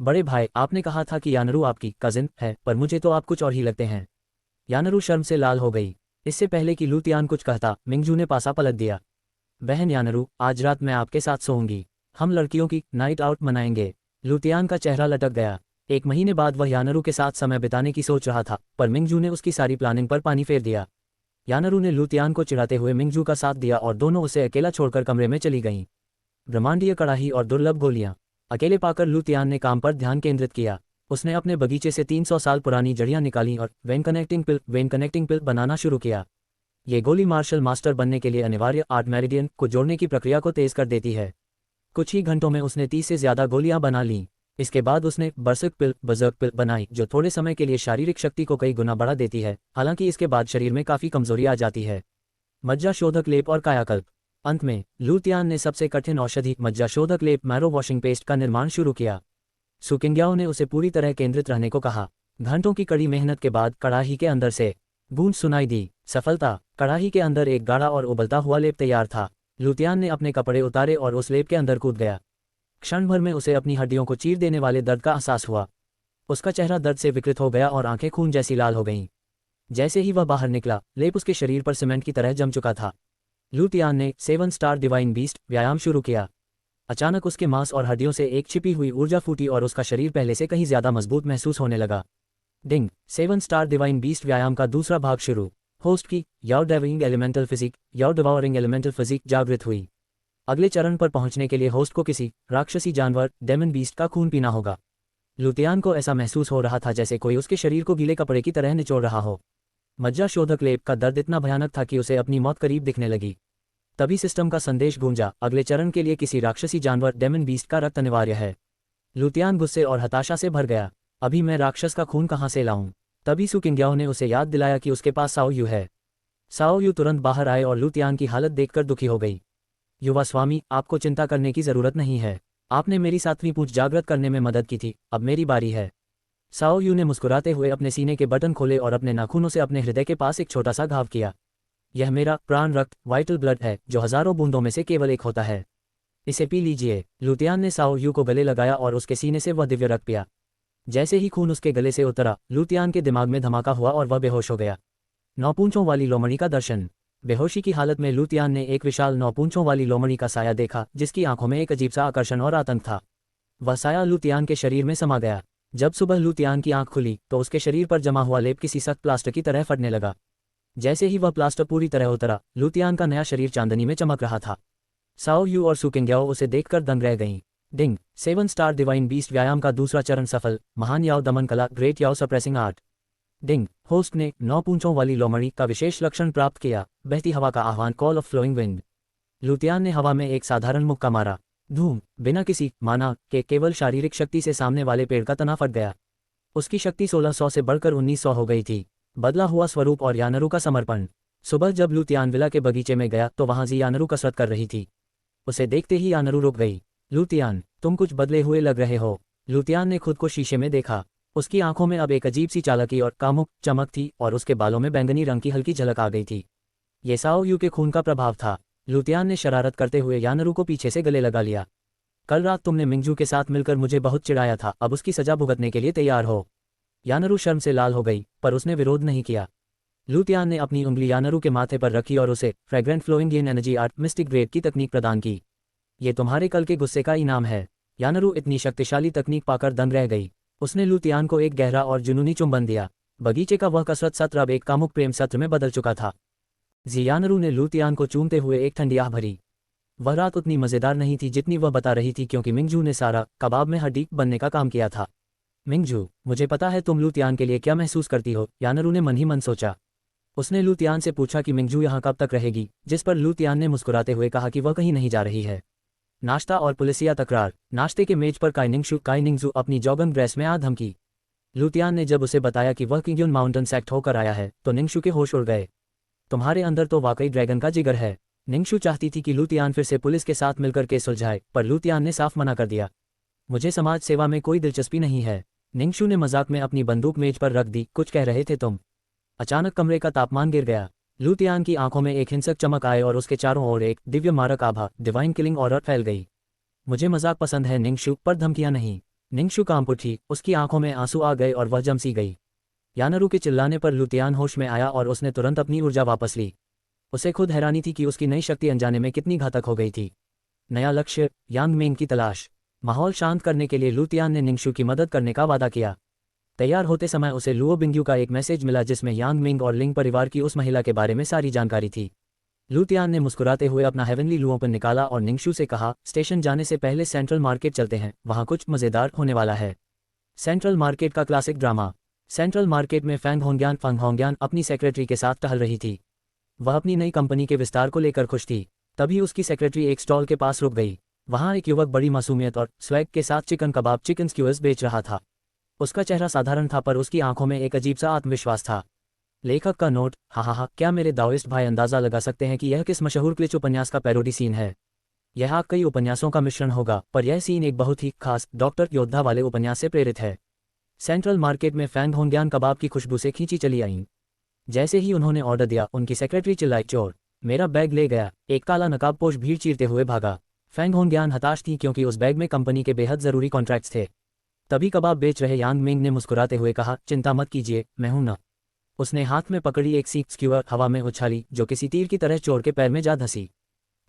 बड़े भाई, आपने कहा था कि यानरू आपकी कजिन है, पर मुझे तो आप कुछ और ही लगते हैं। यानरू शर्म से लाल हो गई। इससे पहले कि लुतियान कुछ कहता, मिंगजू ने पासा पलट दिया। बहन यानरू, आज रात मैं आपके साथ सोऊंगी। हम लड़कियों की नाइट आउट मनाएंगे। लुतियान का चेहरा लटक गया। 1 महीने बाद वह यानरू के साथ समय बिताने की सोच रहा था, पर मिंगजू ने उसकी सारी प्लानिंग पर पानी फेर दिया। यानरू ने लुतियान को चिढ़ाते हुए मिंगजू का साथ दिया और दोनों उसे अकेला छोड़कर कमरे में चली गईं। ब्रह्मांडीय कड़ाही और दुर्लभ गोलियां। अकेले पाकर लुतियान ने काम पर ध्यान केंद्रित किया। उसने अपने बगीचे से 300 साल पुरानी जड़ियां निकालीं और वेन कनेक्टिंग पिल बनाना शुरू किया। ये गोली मार्शल मास्टर बनने के लिए अनिवार्य 8 मेरिडियन को जोड़ने की प्रक्रिया को तेज कर देती है। कुछ ही घंटों में उसने 30 से ज़्यादा गोलियां बना लीं। इसके बाद उसने बजर्क पिल बनाई, जो थोड़े समय के लिए शारीरिक शक्ति को कई गुना बढ़ा देती है, हालांकि इसके बाद शरीर में काफ़ी कमजोरी आ जाती है। मज्जा शोधक लेप और कायाकल्प। अंत में लुतियान ने सबसे कठिन औषधि मज्जा शोधक लेप मैरो वॉशिंग पेस्ट का निर्माण शुरू किया। सुकिंग्याओ ने उसे पूरी तरह केंद्रित रहने को कहा। घंटों की कड़ी मेहनत के बाद कड़ाही के अंदर से गूंज सुनाई दी, सफलता। कड़ाही के अंदर एक गाढ़ा और उबलता हुआ लेप तैयार था। लुतियान ने अपने कपड़े उतारे और उस लेप के अंदर कूद गया। क्षण भर में उसे अपनी हड्डियों को चीर देने वाले दर्द का एहसास हुआ। उसका चेहरा दर्द से विकृत हो गया और आंखें खून जैसी लाल हो गईं। जैसे ही वह बाहर निकला, लेप उसके शरीर पर सीमेंट की तरह जम चुका था। लुतियान ने 7 स्टार डिवाइन बीस्ट व्यायाम शुरू किया। अचानक उसके मांस और हड्डियों से एक छिपी हुई ऊर्जा फूटी और उसका शरीर पहले से कहीं ज्यादा मजबूत महसूस होने लगा। डिंग। 7 स्टार डिवाइन बीस्ट व्यायाम का दूसरा भाग शुरू। होस्ट की याओ डेवरिंग एलिमेंटल फिजिक जागृत हुई। अगले चरण पर पहुंचने के लिए होस्ट को किसी राक्षसी जानवर डेमन बीस्ट का खून पीना होगा। लुतियान को ऐसा महसूस हो रहा था जैसे कोई उसके शरीर को गीले कपड़े की तरह निचोड़ रहा हो। मज्जा शोधक लेप का दर्द इतना भयानक था कि उसे अपनी मौत करीब दिखने लगी। तभी सिस्टम का संदेश गूंजा, अगले चरण के लिए किसी राक्षसी जानवर डेमन बीस्ट का रक्त अनिवार्य है। लुतियान गुस्से और हताशा से भर गया। अभी मैं राक्षस का खून कहाँ से लाऊं? तभी सुकिंग्याओ ने उसे याद दिलाया कि उसके पास साओ यू है। साओ यू तुरंत बाहर आए और लुतियान की हालत देखकर दुखी हो गई। युवा स्वामी, आपको चिंता करने की जरूरत नहीं है। आपने मेरी 7वीं पूंछ जागृत करने में मदद की थी, अब मेरी बारी है। साओ यू ने मुस्कुराते हुए अपने सीने के बटन खोले और अपने नाखूनों से अपने हृदय के पास एक छोटा सा घाव किया। यह मेरा प्राण रक्त वाइटल ब्लड है, जो हजारों बूंदों में से केवल एक होता है। इसे पी लीजिए। लुतियान ने साओ यू को गले लगाया और उसके सीने से वह दिव्य रक्त पिया। जैसे ही खून उसके गले से उतरा, लुतियान के दिमाग में धमाका हुआ और वह बेहोश हो गया। 9 पूंछों वाली लोमड़ी का दर्शन। बेहोशी की हालत में लुतियान ने एक विशाल 9 पूंछों वाली लोमड़ी का साया देखा, जिसकी आंखों में एक अजीब सा आकर्षण और आतंक था। वह साया लुतियान के शरीर में समा गया। जब सुबह लुतियान की आंख खुली तो उसके शरीर पर जमा हुआ लेप किसी सख्त प्लास्टर की तरह फटने लगा। जैसे ही वह प्लास्टर पूरी तरह उतरा, लुतियान का नया शरीर चांदनी में चमक रहा था। साओ यू और सुकिंग्याओ उसे देखकर दंग रह गईं। डिंग। 7 स्टार डिवाइन बीस्ट व्यायाम का दूसरा चरण सफल। महान याओ दमन कला, ग्रेट याओ सप्रेसिंग आर्ट। डिंग। होस्ट ने 9 पूंछों वाली लोमड़ी का विशेष लक्षण प्राप्त किया, बहती हवा का आह्वान, कॉल ऑफ फ्लोइंग विंड। लुतियान ने हवा में एक साधारण मुक्का मारा। धूम। बिना किसी माना के केवल शारीरिक शक्ति से सामने वाले पेड़ का तना फट गया। उसकी शक्ति 1600 से बढ़कर 1900 हो गई थी। बदला हुआ स्वरूप और यानरू का समर्पण। सुबह जब लुतियान विला के बगीचे में गया तो वहां जी यानरू कसरत कर रही थी। उसे देखते ही यानरू रुक गई। लुतियान, तुम कुछ बदले हुए लग रहे हो। लुतियान ने खुद को शीशे में देखा। उसकी आंखों में अब एक अजीब सी चालाकी और कामुक चमक थी और उसके बालों में बैंगनी रंग की हल्की झलक आ गई थी। ये साओ यू के खून का प्रभाव था। लुतियान ने शरारत करते हुए यानरू को पीछे से गले लगा लिया। कल रात तुमने मिंगजू के साथ मिलकर मुझे बहुत चिढ़ाया था, अब उसकी सजा भुगतने के लिए तैयार हो। यानरू शर्म से लाल हो गई, पर उसने विरोध नहीं किया। लुतियान ने अपनी उंगली यानरू के माथे पर रखी और उसे fragrant flowing in energy art mystic grade की तकनीक प्रदान की। ये तुम्हारे कल के गुस्से का इनाम है। यानरू इतनी शक्तिशाली तकनीक पाकर दंग रह गई। उसने लुतियान को एक गहरा और जुनूनी चुंबन दिया। बगीचे का वह कसरत सत्र अब एक कामुक प्रेम सत्र में बदल चुका था। यानरू ने लुतियान को चूमते हुए एक ठंडी आह भरी। वह रात उतनी मजेदार नहीं थी जितनी वह बता रही थी, क्योंकि मिंगजू ने सारा कबाब में हड्डी बनने का काम किया था। मिंगजू, मुझे पता है तुम लुतियान के लिए क्या महसूस करती हो, यानरू ने मन ही मन सोचा। उसने लुतियान से पूछा कि मिंगजू यहाँ कब तक रहेगी, जिस पर लुतियान ने मुस्कुराते हुए कहा कि वह कहीं नहीं जा रही है। नाश्ता और पुलिसिया तकरार। नाश्ते के मेज पर काइनिंगजू अपनी जॉगिंग ड्रेस में आ धमकी। लुतियान ने जब उसे बताया कि वह किंग्युन माउंटेन सेक्ट होकर आया है तो निंगशु के होश उड़ गए। तुम्हारे अंदर तो वाकई ड्रैगन का जिगर है। निंगशु चाहती थी कि लुतियान फिर से पुलिस के साथ मिलकर केस सुलझाए, पर लुतियान ने साफ मना कर दिया। मुझे समाज सेवा में कोई दिलचस्पी नहीं है। निंगशु ने मजाक में अपनी बंदूक मेज पर रख दी। कुछ कह रहे थे तुम? अचानक कमरे का तापमान गिर गया। लुतियान की आंखों में एक हिंसक चमक आए और उसके चारों ओर एक दिव्य मारक आभा, डिवाइन किलिंग ऑरा फैल गई। मुझे मजाक पसंद है निंगशु, पर धमकियां नहीं। निंगशु कांप उठी, उसकी आंखों में आंसू आ गए और वह जमसी गई। यानारू के चिल्लाने पर लुतियान होश में आया और उसने तुरंत अपनी ऊर्जा वापस ली। उसे खुद हैरानी थी कि उसकी नई शक्ति अनजाने में कितनी घातक हो गई थी। नया लक्ष्य, यांग मिंग की तलाश। माहौल शांत करने के लिए लुतियान ने निंगशु की मदद करने का वादा किया। तैयार होते समय उसे लुओ बिंग्यू का एक मैसेज मिला जिसमें यांग मिंग और लिंग परिवार की उस महिला के बारे में सारी जानकारी थी। लुतियान ने मुस्कुराते हुए अपना हेवनली लुओपन निकाला और निंगशु से कहा, स्टेशन जाने से पहले सेंट्रल मार्केट चलते हैं, वहाँ कुछ मज़ेदार होने वाला है। सेंट्रल मार्केट का क्लासिक ड्रामा। सेंट्रल मार्केट में फैंग होंग्यान अपनी सेक्रेटरी के साथ टहल रही थी। वह अपनी नई कंपनी के विस्तार को लेकर खुश थी। तभी उसकी सेक्रेटरी एक स्टॉल के पास रुक गई। वहाँ एक युवक बड़ी मासूमियत और स्वैग के साथ चिकन कबाब चिकन स्क्यूअर्स बेच रहा था। उसका चेहरा साधारण था पर उसकी आंखों में एक अजीब सा आत्मविश्वास था। लेखक का नोट, हा, क्या मेरे दाओइस्ट भाई अंदाजा लगा सकते हैं कि यह किस मशहूर क्लिच उपन्यास का पैरोडी सीन है? यह कई उपन्यासों का मिश्रण होगा, पर यह सीन एक बहुत ही खास डॉक्टर योद्धा वाले उपन्यास से प्रेरित है। सेंट्रल मार्केट में फैंग होंग्यान कबाब की खुशबू से खींची चली आईं। जैसे ही उन्होंने ऑर्डर दिया, उनकी सेक्रेटरी चिल्लाई, चोर मेरा बैग ले गया। एक काला नकाबपोश भीड़ चीरते हुए भागा। फैंग होंग्यान हताश थी क्योंकि उस बैग में कंपनी के बेहद जरूरी कॉन्ट्रैक्ट्स थे। तभी कबाब बेच रहे यांग मिंग ने मुस्कुराते हुए कहा, चिंता मत कीजिए, मैं हूं ना। उसने हाथ में पकड़ी एक सीख स्क्यूअर हवा में उछाली जो किसी तीर की तरह चोर के पैर में जा धंसी।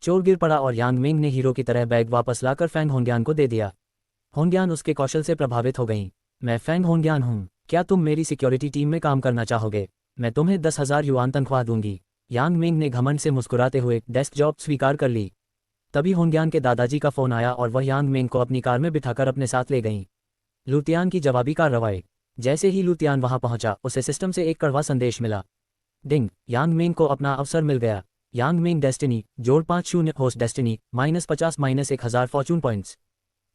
चोर गिर पड़ा और यांग मिंग ने हीरो की तरह बैग वापस लाकर फैंग होंग्यान को दे दिया। होंग्यान उसके कौशल से प्रभावित हो गईं। मैं फैंग होंग्यान हूँ, क्या तुम मेरी सिक्योरिटी टीम में काम करना चाहोगे? मैं तुम्हें 10,000 युआन तनख्वाह दूंगी। यांग मिंग ने घमंड से मुस्कुराते हुए डेस्क जॉब स्वीकार कर ली। तभी होंग्यान के दादाजी का फोन आया और वह यांग मिंग को अपनी कार में बिठाकर अपने साथ ले गईं। लुतियान की जवाबी कार्रवाई। जैसे ही लुतियान वहां पहुंचा, उसे सिस्टम से एक कड़वा संदेश मिला। डिंग, यांग मिंग को अपना अवसर मिल गया। यांग मिंग डेस्टिनी जोड़ 50 होस्ट डेस्टिनी -50 -1000 फॉर्चून पॉइंट्स।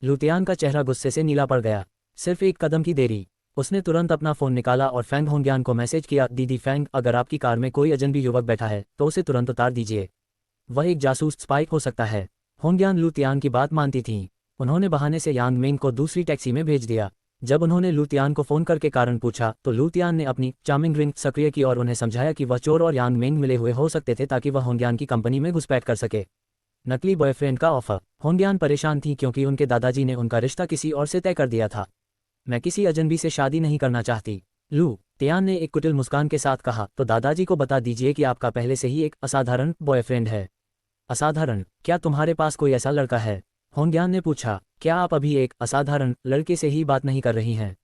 लुतियान का चेहरा गुस्से से नीला पड़ गया। सिर्फ एक कदम की देरी। उसने तुरंत अपना फोन निकाला और फैंग होंग्यान को मैसेज किया, दीदी फैंग, अगर आपकी कार में कोई अजनबी युवक बैठा है तो उसे तुरंत उतार दीजिए। वह एक जासूस स्पाई हो सकता है। होंग्यान लुतियान की बात मानती थीं। उन्होंने बहाने से यांग मिंग को दूसरी टैक्सी में भेज दिया। जब उन्होंने लुतियान को फोन करके कारण पूछा तो लुतियान ने अपनी चार्मिंग रिंग सक्रिय की और उन्हें समझाया कि वह चोर और यांग मिंग मिले हुए हो सकते थे ताकि वह होंग्यान की कंपनी में घुसपैठ कर सके। नकली बॉयफ्रेंड का ऑफर। होंग्यान परेशान थी क्योंकि उनके दादाजी ने उनका रिश्ता किसी और से तय कर दिया था। मैं किसी अजनबी से शादी नहीं करना चाहती। लू तियान ने एक कुटिल मुस्कान के साथ कहा, तो दादाजी को बता दीजिए कि आपका पहले से ही एक असाधारण बॉयफ्रेंड है। असाधारण? क्या तुम्हारे पास कोई ऐसा लड़का है? होंग्यान ने पूछा। क्या आप अभी एक असाधारण लड़के से ही बात नहीं कर रही हैं?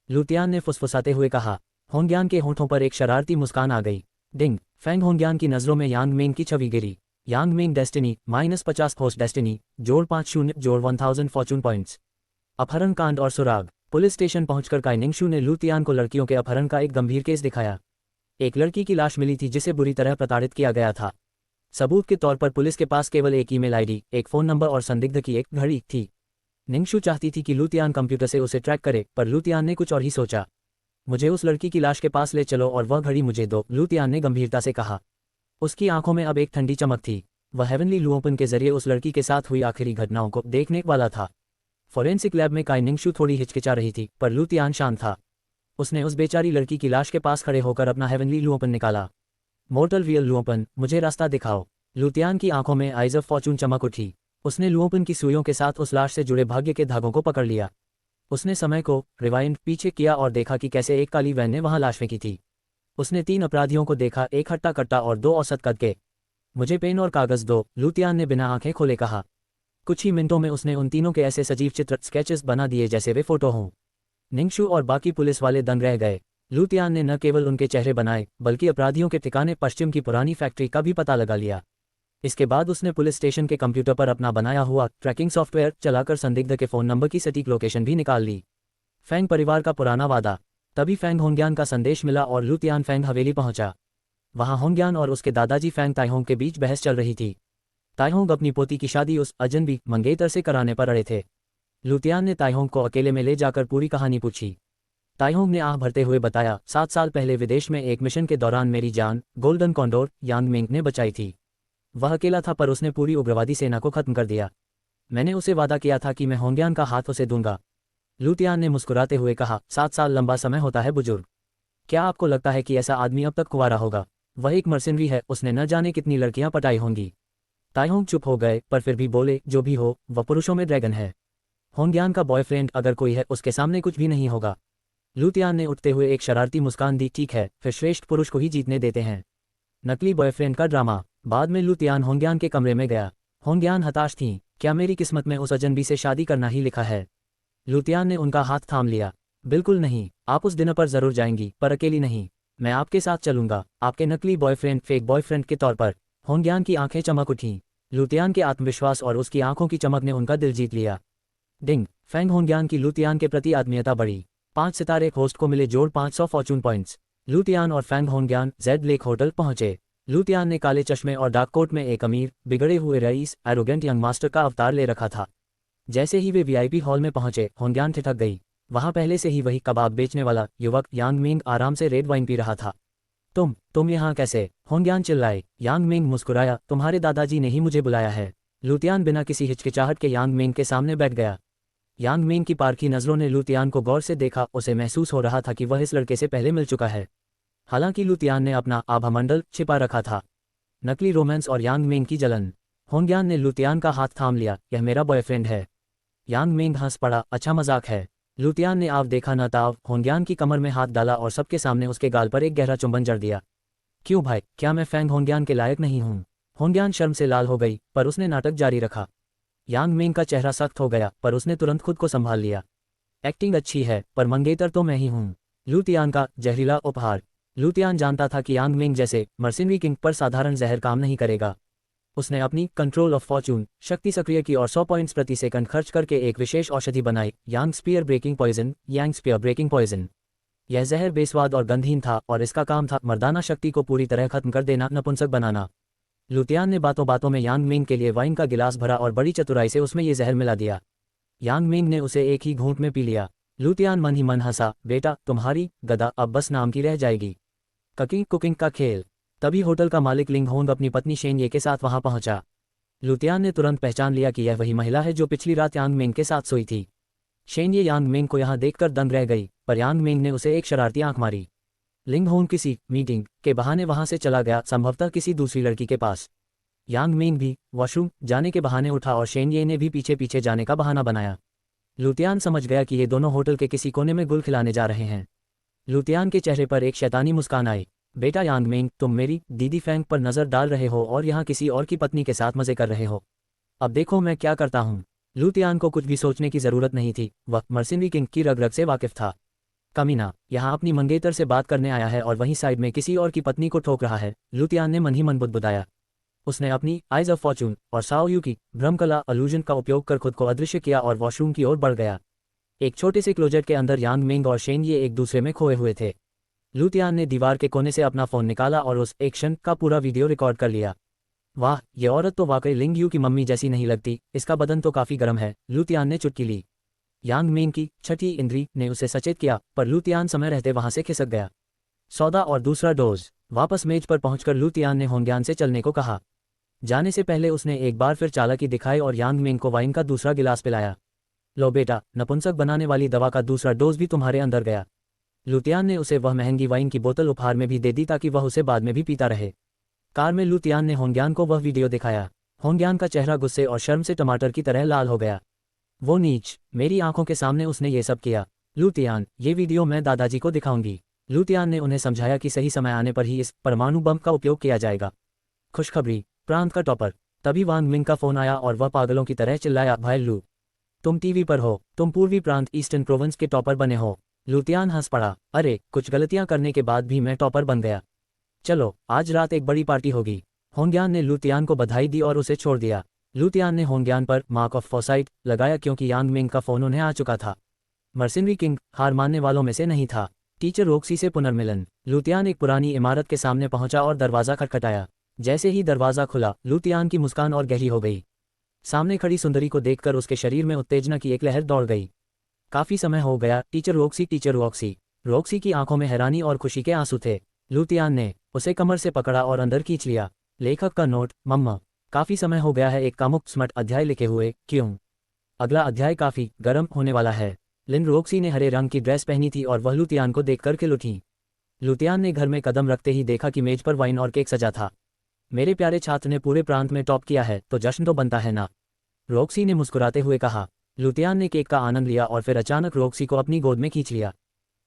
लुतियान ने फुसफुसाते हुए कहा। होंग्यान के होठों पर एक शरारती मुस्कान आ गई। डिंग, फैंग होंग्यान की नज़रों में यांग मिंग की छवि गिरी। यांग मिंग डेस्टिनी -50 होस्ट डेस्टिनी जोड़ 50 जोड़ 1000 फॉर्चून पॉइंट्स। अपहरण कांड और सुराग। पुलिस स्टेशन पहुंचकर काई निंगशु ने लुतियान को लड़कियों के अपहरण का एक गंभीर केस दिखाया। एक लड़की की लाश मिली थी जिसे बुरी तरह प्रताड़ित किया गया था। सबूत के तौर पर पुलिस के पास केवल एक ईमेल आईडी, एक फ़ोन नंबर और संदिग्ध की एक घड़ी थी। निंगशु चाहती थी कि लुतियान कंप्यूटर से उसे ट्रैक करे, पर लुतियान ने कुछ और ही सोचा। मुझे उस लड़की की लाश के पास ले चलो और वह घड़ी मुझे दो, लुतियान ने गंभीरता से कहा। उसकी आंखों में अब एक ठंडी चमक थी। वह हेवनली लुओपन के जरिए उस लड़की के साथ हुई आखिरी घटनाओं को देखने वाला था। फोरेंसिक लैब में काई निंगशु थोड़ी हिचकिचा रही थी, पर लुतियान शांत था। उसने उस बेचारी लड़की की लाश के पास खड़े होकर अपना हेवनली लुओपन निकाला। मोर्टल रियल लुओपन, मुझे रास्ता दिखाओ। लुतियान की आंखों में आइज ऑफ फॉर्चून चमक उठी। उसने लुओपन की सुइयों के साथ उस लाश से जुड़े भाग्य के धागों को पकड़ लिया। उसने समय को रिवाइंड पीछे किया और देखा कि कैसे एक काली वैन ने वहां लाश फेंकी थी। उसने 3 अपराधियों को देखा, एक हट्टा कट्टा और 2 औसत कद के। मुझे पेन और कागज दो, लुतियान ने बिना आंखें खोले कहा। कुछ ही मिनटों में उसने उन तीनों के ऐसे सजीव चित्र स्केचेस बना दिए जैसे वे फोटो हों। निंगशु और बाकी पुलिस वाले दंग रह गए। लुतियान ने न केवल उनके चेहरे बनाए बल्कि अपराधियों के ठिकाने पश्चिम की पुरानी फैक्ट्री का भी पता लगा लिया। इसके बाद उसने पुलिस स्टेशन के कंप्यूटर पर अपना बनाया हुआ ट्रैकिंग सॉफ्टवेयर चलाकर संदिग्ध के फ़ोन नंबर की सटीक लोकेशन भी निकाल ली। फैंग परिवार का पुराना वादा। तभी फैंग होंग्यान का संदेश मिला और लुतियान फैंग हवेली पहुंचा। वहां होंग्यान और उसके दादाजी फैंग ताइहोंग के बीच बहस चल रही थी। ताइहोंग अपनी पोती की शादी उस अजनबी मंगेतर से कराने पर अड़े थे। लुतियान ने ताइहोंग को अकेले में ले जाकर पूरी कहानी पूछी। ताइहोंग ने आह भरते हुए बताया, 7 साल पहले विदेश में एक मिशन के दौरान मेरी जान गोल्डन कॉन्डोर यांग मिंग ने बचाई थी। वह अकेला था पर उसने पूरी उग्रवादी सेना को खत्म कर दिया। मैंने उसे वादा किया था कि मैं होंग्यान का हाथ उसे दूंगा। लू तियान ने मुस्कुराते हुए कहा, 7 साल लंबा समय होता है बुजुर्ग। क्या आपको लगता है कि ऐसा आदमी अब तक कुंवारा होगा? वह एक मर्सिनरी है, उसने न जाने कितनी लड़कियां पटाई होंगी। ताइहोंग चुप हो गए पर फिर भी बोले, जो भी हो वह पुरुषों में ड्रैगन है। होंग्यान का बॉयफ्रेंड अगर कोई है उसके सामने कुछ भी नहीं होगा। लू तियान ने उठते हुए एक शरारती मुस्कान दी, ठीक है फिर श्रेष्ठ पुरुष को ही जीतने देते हैं। नकली बॉयफ्रेंड का ड्रामा। बाद में लू तियान होंग्यान के कमरे में गया। होंग्यान हताश थीं। क्या मेरी किस्मत में उस अजनबी से शादी करना ही लिखा है? लू तियान ने उनका हाथ थाम लिया। बिल्कुल नहीं, आप उस डिनर पर जरूर जाएंगी पर अकेली नहीं। मैं आपके साथ चलूंगा, आपके नकली बॉयफ्रेंड, फेक बॉयफ्रेंड के तौर पर। होंग्यान की आंखें चमक उठीं। लू तियान के आत्मविश्वास और उसकी आंखों की चमक ने उनका दिल जीत लिया। डिंग फैंग होंग्यान की लू तियान के प्रति आत्मीयता बढ़ी। 5 सितारे होस्ट को मिले जोड़ 500 फॉर्चून पॉइंट्स। लू तियान और फैंग होंग्यान जेड लेक होटल पहुंचे। लू तियान ने काले चश्मे और डार्क कोट में एक अमीर, बिगड़े हुए रईस, एरोगेंट यंग मास्टर का अवतार ले रखा था। जैसे ही वे वीआईपी हॉल में पहुंचे, होंग्यान ठिठक गई। वहां पहले से ही वही कबाब बेचने वाला युवक यांग मिंग आराम से रेड वाइन पी रहा था। तुम यहाँ कैसे? होंग्यान चिल्लाए। यांग मिंग मुस्कुराया, तुम्हारे दादाजी ने ही मुझे बुलाया है। लू तियान बिना किसी हिचकिचाहट के यांग मिंग के सामने बैठ गया। यांग मिंग की पारखी नजरों ने लू तियान को गौर से देखा। उसे महसूस हो रहा था कि वह इस लड़के से पहले मिल चुका है। हालांकि लू तियान ने अपना आभामंडल छिपा रखा था। नकली रोमांस और यांग मिंग की जलन। होंग्यान ने लू तियान का हाथ थाम लिया, यह मेरा बॉयफ्रेंड है। यांग मिंग हंस पड़ा, अच्छा मजाक है। लू तियान ने आव देखा न ताव होंग्यान की कमर में हाथ डाला और सबके सामने उसके गाल पर एक गहरा चुंबन जड़ दिया। क्यों भाई, क्या मैं फैंग होंग्यान के लायक नहीं हूं? होंग्यान शर्म से लाल हो गई पर उसने नाटक जारी रखा। यांग मिंग का चेहरा सख्त हो गया पर उसने तुरंत खुद को संभाल लिया। एक्टिंग अच्छी है पर मंगेतर तो मैं ही हूं। लू तियान का जहरीला उपहार। लू तियान जानता था कि यांग मिंग जैसे मर्सिनरी किंग पर साधारण जहर काम नहीं करेगा। उसने अपनी कंट्रोल ऑफ फॉर्चून शक्ति सक्रिय की और 100 पॉइंट्स प्रति सेकंड खर्च करके एक विशेष औषधि बनाई, यांग स्पीयर ब्रेकिंग पॉइजन, यांग स्पीयर ब्रेकिंग पॉइजन। यह जहर बेस्वाद और गंधहीन था और इसका काम था मर्दाना शक्ति को पूरी तरह खत्म कर देना, नपुंसक बनाना। लू तियान ने बातों बातों में यांग मिंग के लिए वाइन का गिलास भरा और बड़ी चतुराई से उसमें ये जहर मिला दिया। यांग मिंग ने उसे एक ही घूंट में पी लिया। लू तियान मन ही मन हंसा, बेटा तुम्हारी गदा अब बस नाम की रह जाएगी। कुकिंग का खेल। तभी होटल का मालिक लिंग होंग अपनी पत्नी शेन ये के साथ वहां पहुंचा। लू तियान ने तुरंत पहचान लिया कि यह वही महिला है जो पिछली रात यांग मिंग के साथ सोई थी। शेन ये यांग मिंग को यहां देखकर दंग रह गई पर यांग मिंग ने उसे एक शरारती आंख मारी। लिंग होंग किसी मीटिंग के बहाने वहां से चला गया, संभवतः किसी दूसरी लड़की के पास। यांग मिंग भी वॉशरूम जाने के बहाने उठा और शेन ये ने भी पीछे पीछे जाने का बहाना बनाया। लू तियान समझ गया कि ये दोनों होटल के किसी कोने में गुल खिलाने जा रहे हैं। लू तियान के चेहरे पर एक शैतानी मुस्कान आई। बेटा यांग मिंग, तुम मेरी दीदी फैंग पर नजर डाल रहे हो और यहाँ किसी और की पत्नी के साथ मजे कर रहे हो। अब देखो मैं क्या करता हूँ। लू तियान को कुछ भी सोचने की जरूरत नहीं थी, वह मर्सिनरी किंग की रग रग से वाकिफ था। कमीना यहाँ अपनी मंगेतर से बात करने आया है और वहीं साइड में किसी और की पत्नी को ठोक रहा है। लू तियान ने मन ही मन बुदबुदाया। उसने अपनी आइज ऑफ फॉर्चून और साओ यू की भ्रमकला अलूजन का उपयोग कर खुद को अदृश्य किया और वॉशरूम की ओर बढ़ गया। एक छोटे से क्लोजेट के अंदर यांग मिंग और शेन ये एक दूसरे में खोए हुए थे। लू तियान ने दीवार के कोने से अपना फोन निकाला और उस एक्शन का पूरा वीडियो रिकॉर्ड कर लिया। वाह, ये औरत तो वाकई लिंग यू की मम्मी जैसी नहीं लगती, इसका बदन तो काफी गर्म है। लू तियान ने चुटकी ली। यांग मिंग की छठी इंद्री ने उसे सचेत किया पर लू तियान समय रहते वहां से खिसक गया। सौदा और दूसरा डोज। वापस मेज पर पहुंचकर लू तियान ने होंग्यान से चलने को कहा। जाने से पहले उसने एक बार फिर चालाकी दिखाई और यांग मिंग को वाइन का दूसरा गिलास पिलाया। लो बेटा, नपुंसक बनाने वाली दवा का दूसरा डोज भी तुम्हारे अंदर गया। लू तियान ने उसे वह महंगी वाइन की बोतल उपहार में भी दे दी ताकि वह उसे बाद में भी पीता रहे। कार में लू तियान ने होंग्यान को वह वीडियो दिखाया। होंग्यान का चेहरा गुस्से और शर्म से टमाटर की तरह लाल हो गया। वो नीच, मेरी आंखों के सामने उसने ये सब किया। लू तियान, ये वीडियो मैं दादाजी को दिखाऊंगी। लू तियान ने उन्हें समझाया कि सही समय आने पर ही इस परमाणु बम का उपयोग किया जाएगा। खुशखबरी, प्रांत का टॉपर। तभी वांग मिंग का फोन आया और वह पागलों की तरह चिल्लाया, भाई लू, तुम टीवी पर हो, तुम पूर्वी प्रांत ईस्टर्न प्रोविंस के टॉपर बने हो। लू तियान हंस पड़ा, अरे कुछ गलतियां करने के बाद भी मैं टॉपर बन गया। चलो आज रात एक बड़ी पार्टी होगी। होंग्यान ने लू तियान को बधाई दी और उसे छोड़ दिया। लू तियान ने होंग्यान पर मार्क ऑफ फोसाइट लगाया क्योंकि यांग मिंग का फोन उन्हें आ चुका था। मर्सिनरी किंग हार मानने वालों में से नहीं था। टीचर रोक्सी से पुनर्मिलन। लू तियान एक पुरानी इमारत के सामने पहुंचा और दरवाजा खटखटाया। जैसे ही दरवाजा खुला, लू तियान की मुस्कान और गहरी हो गई। सामने खड़ी सुंदरी को देखकर उसके शरीर में उत्तेजना की एक लहर दौड़ गई। काफी समय हो गया, टीचर रोक्सी। रोक्सी की आंखों में हैरानी और खुशी के आंसू थे। लू तियान ने उसे कमर से पकड़ा और अंदर खींच लिया। लेखक का नोट, मम्मा, काफी समय हो गया है एक कामुक स्मट अध्याय लिखे हुए, क्यों? अगला अध्याय काफी गर्म होने वाला है। लिन रोक्सी ने हरे रंग की ड्रेस पहनी थी और वह लुतियान को देख कर के उठी। लुतियान ने घर में कदम रखते ही देखा कि मेज पर वाइन और केक सजा था। मेरे प्यारे छात्र ने पूरे प्रांत में टॉप किया है तो जश्न तो बनता है ना, रोक्सी ने मुस्कुराते हुए कहा। लुतियान ने केक का आनंद लिया और फिर अचानक रोक्सी को अपनी गोद में खींच लिया।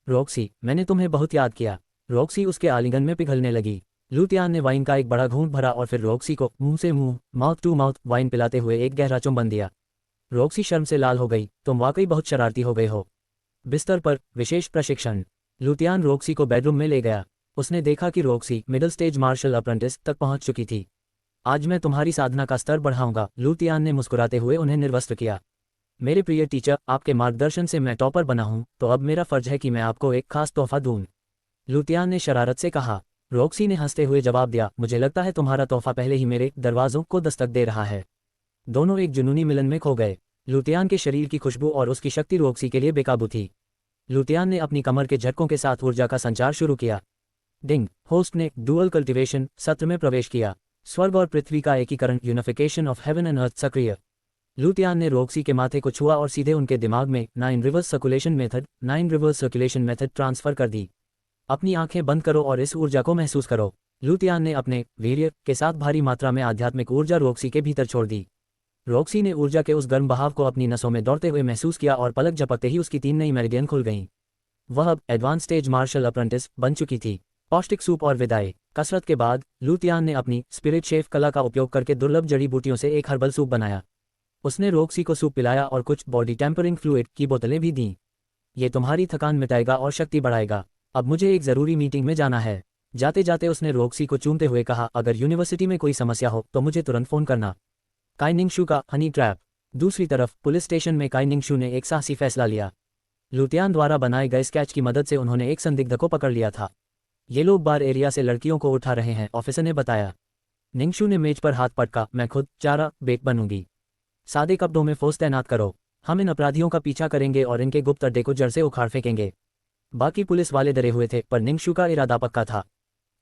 रोक्सी, मैंने तुम्हें बहुत याद किया। रोक्सी उसके आलिंगन में पिघलने लगी। लुतियान ने वाइन का एक बड़ा घूंट भरा और फिर रोक्सी को मुंह से मुंह, माउथ टू माउथ वाइन पिलाते हुए एक गहरा चुंबन दिया। रोक्सी शर्म से लाल हो गई। तुम वाकई बहुत शरारती हो गए हो। बिस्तर पर विशेष प्रशिक्षण। लुतियान रोक्सी को बेडरूम में ले गया। उसने देखा कि Roxy middle stage martial apprentice तक पहुंच चुकी थी। आज मैं तुम्हारी साधना का स्तर बढ़ाऊंगा, लुतियान ने मुस्कुराते हुए उन्हें निर्वस्त्र किया। मेरे प्रिय टीचर, आपके मार्गदर्शन से मैं टॉपर बना हूं, तो अब मेरा फर्ज है कि मैं आपको एक खास तोहफा दूं, लुतियान ने शरारत से कहा। रोक्सी ने हंसते हुए जवाब दिया, मुझे लगता है तुम्हारा तोहफा पहले ही मेरे दरवाजों को दस्तक दे रहा है। दोनों एक जुनूनी मिलन में खो गए। लुतियान के शरीर की खुशबू और उसकी शक्ति रोक्सी के लिए बेकाबू थी। लुतियान ने अपनी कमर के झटकों के साथ ऊर्जा का संचार शुरू किया। डिंग, होस्ट ने डुअल कल्टिवेशन सत्र में प्रवेश किया। स्वर्ग और पृथ्वी का एकीकरण, unification of heaven and earth सक्रिय। लुतियान ने रोक्सी के माथे को छुआ और सीधे उनके दिमाग में 9 रिवर्स सर्कुलेशन मेथड ट्रांसफर कर दी। अपनी आंखें बंद करो और इस ऊर्जा को महसूस करो। लुतियान ने अपने वीर्य के साथ भारी मात्रा में आध्यात्मिक ऊर्जा रोक्सी के भीतर छोड़ दी। रोक्सी ने ऊर्जा के उस गर्म बहाव को अपनी नसों में दौड़ते हुए महसूस किया और पलक झपकते ही उसकी 3 नई मेरिडियन खुल गईं। वह अब एडवांस स्टेज मार्शल अप्रेंटिस बन चुकी थी। पौष्टिक सूप और विदाई। कसरत के बाद लुतियान ने अपनी स्पिरिट शेफ कला का उपयोग करके दुर्लभ जड़ी बूटियों से एक हर्बल सूप बनाया। उसने रोक्सी को सूप पिलाया और कुछ बॉडी टेम्परिंग फ्लूइड की बोतलें भी दीं। ये तुम्हारी थकान मिटाएगा और शक्ति बढ़ाएगा। अब मुझे एक ज़रूरी मीटिंग में जाना है। जाते जाते उसने रोक्सी को चूमते हुए कहा, अगर यूनिवर्सिटी में कोई समस्या हो तो मुझे तुरंत फ़ोन करना। काई निंगशु का हनी ट्रैप। दूसरी तरफ पुलिस स्टेशन में काई निंगशु ने एक साहसी फैसला लिया। लुतियान द्वारा बनाए गए स्केच की मदद से उन्होंने एक संदिग्ध को पकड़ लिया था। ये लोग बार एरिया से लड़कियों को उठा रहे हैं, ऑफिसर ने बताया। निंगशु ने मेज पर हाथ पटका, मैं खुद चारा बेक बनूंगी। सादे कपड़ों में फोर्स तैनात करो। हम इन अपराधियों का पीछा करेंगे और इनके गुप्त अड्डे को जड़ से उखाड़ फेंकेंगे। बाकी पुलिस वाले डरे हुए थे, पर निंगशु का इरादा पक्का था।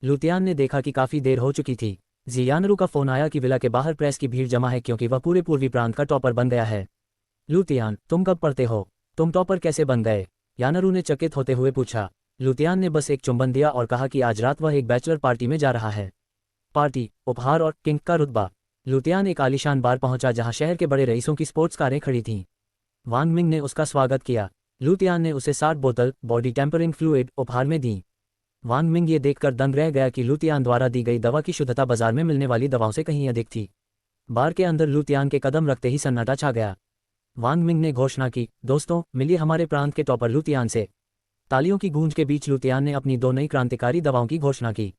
लुतियान ने देखा कि काफी देर हो चुकी थी। जियानरू का फोन आया कि विला के बाहर प्रेस की भीड़ जमा है क्योंकि वह पूरे पूर्वी प्रांत का टॉपर बन गया है। लुतियान, तुम कब पढ़ते हो? तुम टॉपर कैसे बन गए? यानरू ने चकित होते हुए पूछा। लुतियान ने बस एक चुंबन दिया और कहा कि आज रात वह एक बैचलर पार्टी में जा रहा है। पार्टी, उपहार और किंग का रुतबा। लुतियान एक आलीशान बार पहुंचा जहां शहर के बड़े रईसों की स्पोर्ट्स कारें खड़ी थीं। वांग मिंग ने उसका स्वागत किया। लुतियान ने उसे 60 बोतल बॉडी टेम्परिंग फ्लूइड उपहार में दी। वांग मिंग ये देखकर दंग रह गया कि लुतियान द्वारा दी गई दवा की शुद्धता बाजार में मिलने वाली दवाओं से कहीं अधिक थी। बार के अंदर लुतियान के कदम रखते ही सन्नाटा छा गया। वांग मिंग ने घोषणा की, दोस्तों, मिलिए हमारे प्रांत के टॉपर लुतियान से। तालियों की गूंज के बीच लुतियान ने अपनी 2 नई क्रांतिकारी दवाओं की घोषणा की।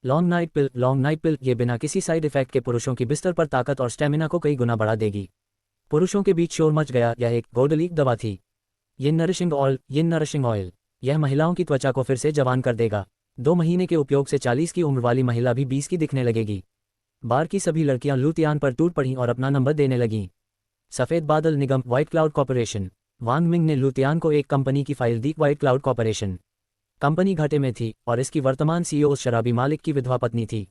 लॉन्ग नाइट पिल, ये बिना किसी साइड इफेक्ट के पुरुषों की बिस्तर पर ताकत और स्टेमिना को कई गुना बढ़ा देगी। पुरुषों के बीच शोर मच गया। यह एक गोल्डलीक दवा थी। यिन नरिशिंग ऑयल, यह महिलाओं की त्वचा को फिर से जवान कर देगा। 2 महीने के उपयोग से 40 की उम्र वाली महिला भी 20 की दिखने लगेगी। बार की सभी लड़कियां लुतियान पर टूट पड़ीं और अपना नंबर देने लगीं। सफ़ेद बादल निगम, व्हाइट क्लाउड कॉर्पोरेशन। वांग मिंग ने लुतियान को एक कंपनी की फाइल दी, व्हाइट क्लाउड कॉर्पोरेशन। कंपनी घाटे में थी और इसकी वर्तमान सीईओ उस शराबी मालिक की विधवा पत्नी थी।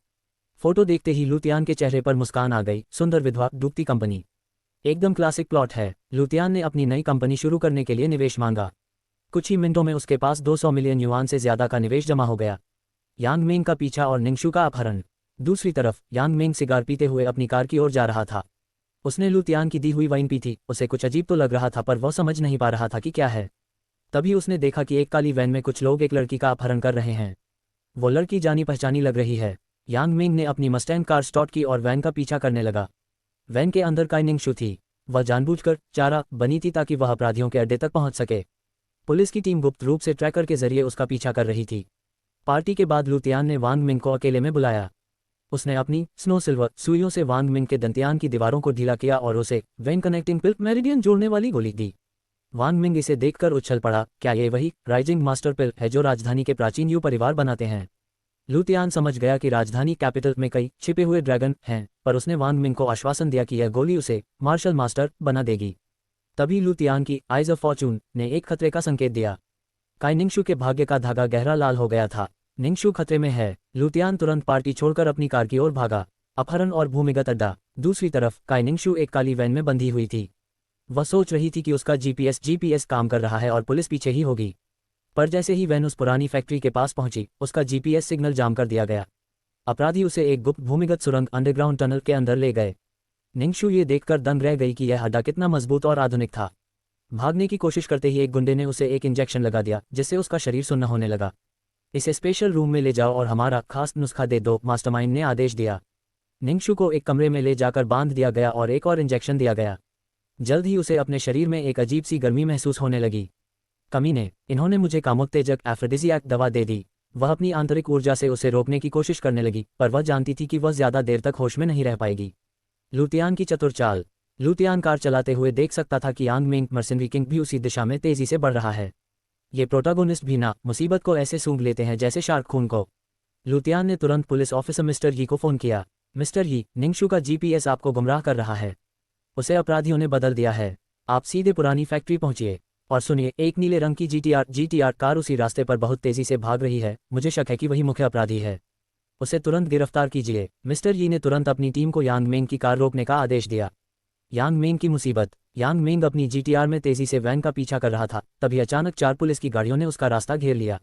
फोटो देखते ही लुतियान के चेहरे पर मुस्कान आ गई। सुंदर विधवा, डूबती कंपनी, एकदम क्लासिक प्लॉट है। लुतियान ने अपनी नई कंपनी शुरू करने के लिए निवेश मांगा। कुछ ही मिनटों में उसके पास 200 मिलियन युआन से ज्यादा का निवेश जमा हो गया। यांग मिंग का पीछा और निंगशु का अपहरण। दूसरी तरफ यांग मिंग सिगार पीते हुए अपनी कार की ओर जा रहा था। उसने लुतियान की दी हुई वाइन पी थी। उसे कुछ अजीब तो लग रहा था, पर वह समझ नहीं पा रहा था कि क्या है। तभी उसने देखा कि एक काली वैन में कुछ लोग एक लड़की का अपहरण कर रहे हैं। वो लड़की जानी पहचानी लग रही है। यांग मिंग ने अपनी मस्टैंग कार स्टार्ट की और वैन का पीछा करने लगा। वैन के अंदर काई निंगशु थी। वह जानबूझकर चारा बनी थी ताकि वह अपराधियों के अड्डे तक पहुंच सके। पुलिस की टीम गुप्त रूप से ट्रैकर के जरिए उसका पीछा कर रही थी। पार्टी के बाद लुतियान ने वांग मिंग को अकेले में बुलाया। उसने अपनी स्नो सिल्वर सुइयों से वांग मिंग के दंतियान की दीवारों को ढीला किया और उसे वेन कनेक्टिंग पिल मेरिडियन जोड़ने वाली गोली दी। वांग मिंग इसे देखकर उछल पड़ा, क्या ये वही राइजिंग मास्टर पिल है जो राजधानी के प्राचीन यू परिवार बनाते हैं? लुतियान समझ गया कि राजधानी कैपिटल में कई छिपे हुए ड्रैगन हैं, पर उसने वांग मिंग को आश्वासन दिया कि यह गोली उसे मार्शल मास्टर बना देगी। तभी लुतियान की आइज ऑफ फॉर्चून ने एक खतरे का संकेत दिया। काई निंगशु के भाग्य का धागा गहरा लाल हो गया था। निंगशु खतरे में है। लुतियान तुरंत पार्टी छोड़कर अपनी कार की ओर भागा। अपहरण और भूमिगत अड्डा। दूसरी तरफ काई निंगशु एक काली वैन में बंधी हुई थी। वह सोच रही थी कि उसका जीपीएस काम कर रहा है और पुलिस पीछे ही होगी। पर जैसे ही वैन उस पुरानी फैक्ट्री के पास पहुंची, उसका जीपीएस सिग्नल जाम कर दिया गया। अपराधी उसे एक गुप्त भूमिगत सुरंग अंडरग्राउंड टनल के अंदर ले गए। निंगशु ये देखकर दंग रह गई कि यह अड्डा कितना मजबूत और आधुनिक था। भागने की कोशिश करते ही एक गुंडे ने उसे एक इंजेक्शन लगा दिया, जिससे उसका शरीर सुन्न होने लगा। इसे स्पेशल रूम में ले जाओ और हमारा खास नुस्खा दे दो, मास्टरमाइंड ने आदेश दिया। निंगशु को एक कमरे में ले जाकर बांध दिया गया और एक और इंजेक्शन दिया गया। जल्द ही उसे अपने शरीर में एक अजीब सी गर्मी महसूस होने लगी। कमीने, इन्होंने मुझे कामोत्तेजक एफ्रोडिसियाक दवा दे दी। वह अपनी आंतरिक ऊर्जा से उसे रोकने की कोशिश करने लगी, पर वह जानती थी कि वह ज्यादा देर तक होश में नहीं रह पाएगी। लुतियान की चतुर चाल। लुतियान कार चलाते हुए देख सकता था कि यांग मिंग मर्सिनरी किंग भी उसी दिशा में तेजी से बढ़ रहा है। ये प्रोटागोनिस्ट भी ना मुसीबत को ऐसे सूंघ लेते हैं जैसे शार्क खून को। लुतियान ने तुरंत पुलिस ऑफिसर मिस्टर यी को फोन किया। मिस्टर यी, निंगशु का जीपीएस आपको गुमराह कर रहा है। उसे अपराधियों ने बदल दिया है। आप सीधे पुरानी फैक्ट्री पहुंचिए और सुनिए, एक नीले रंग की जीटीआर कार उसी रास्ते पर बहुत तेजी से भाग रही है। मुझे शक है कि वही मुख्य अपराधी है। उसे तुरंत गिरफ्तार कीजिए। मिस्टर यी ने तुरंत अपनी टीम को यांग मिंग की कार रोकने का आदेश दिया। यांग मिंग की मुसीबत। यांग मिंग अपनी जीटीआर में तेजी से वैन का पीछा कर रहा था, तभी अचानक 4 पुलिस की गाड़ियों ने उसका रास्ता घेर लिया।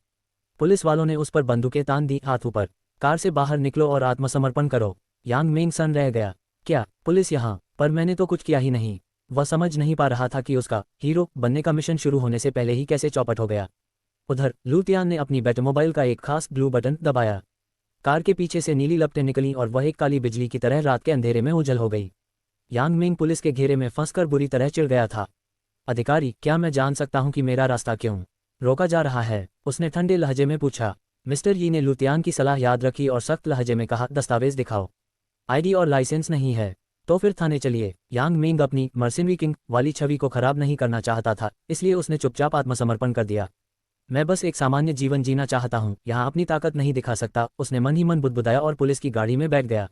पुलिस वालों ने उस पर बंदूकें तान दी। हाथ ऊपर, कार से बाहर निकलो और आत्मसमर्पण करो। यांग मिंग सन रह गया। क्या पुलिस यहाँ? पर मैंने तो कुछ किया ही नहीं। वह समझ नहीं पा रहा था कि उसका हीरो बनने का मिशन शुरू होने से पहले ही कैसे चौपट हो गया। उधर लुतियान ने अपनी बैटमोबाइल का एक खास ब्लू बटन दबाया। कार के पीछे से नीली लपटें निकलीं और वह एक काली बिजली की तरह रात के अंधेरे में उजल हो गई। यांग मिंग पुलिस के घेरे में फंसकर बुरी तरह चिढ़ गया था। अधिकारी, क्या मैं जान सकता हूं कि मेरा रास्ता क्यों रोका जा रहा है? उसने ठंडे लहजे में पूछा। मिस्टर यी ने लुतियान की सलाह याद रखी और सख्त लहजे में कहा, दस्तावेज दिखाओ। आईडी और लाइसेंस नहीं है तो फिर थाने चलिए। यांग मिंग अपनी मर्सिनरी किंग वाली छवि को खराब नहीं करना चाहता था, इसलिए उसने चुपचाप आत्मसमर्पण कर दिया। मैं बस एक सामान्य जीवन जीना चाहता हूं, यहाँ अपनी ताकत नहीं दिखा सकता। उसने मन ही मन बुदबुदाया और पुलिस की गाड़ी में बैठ गया।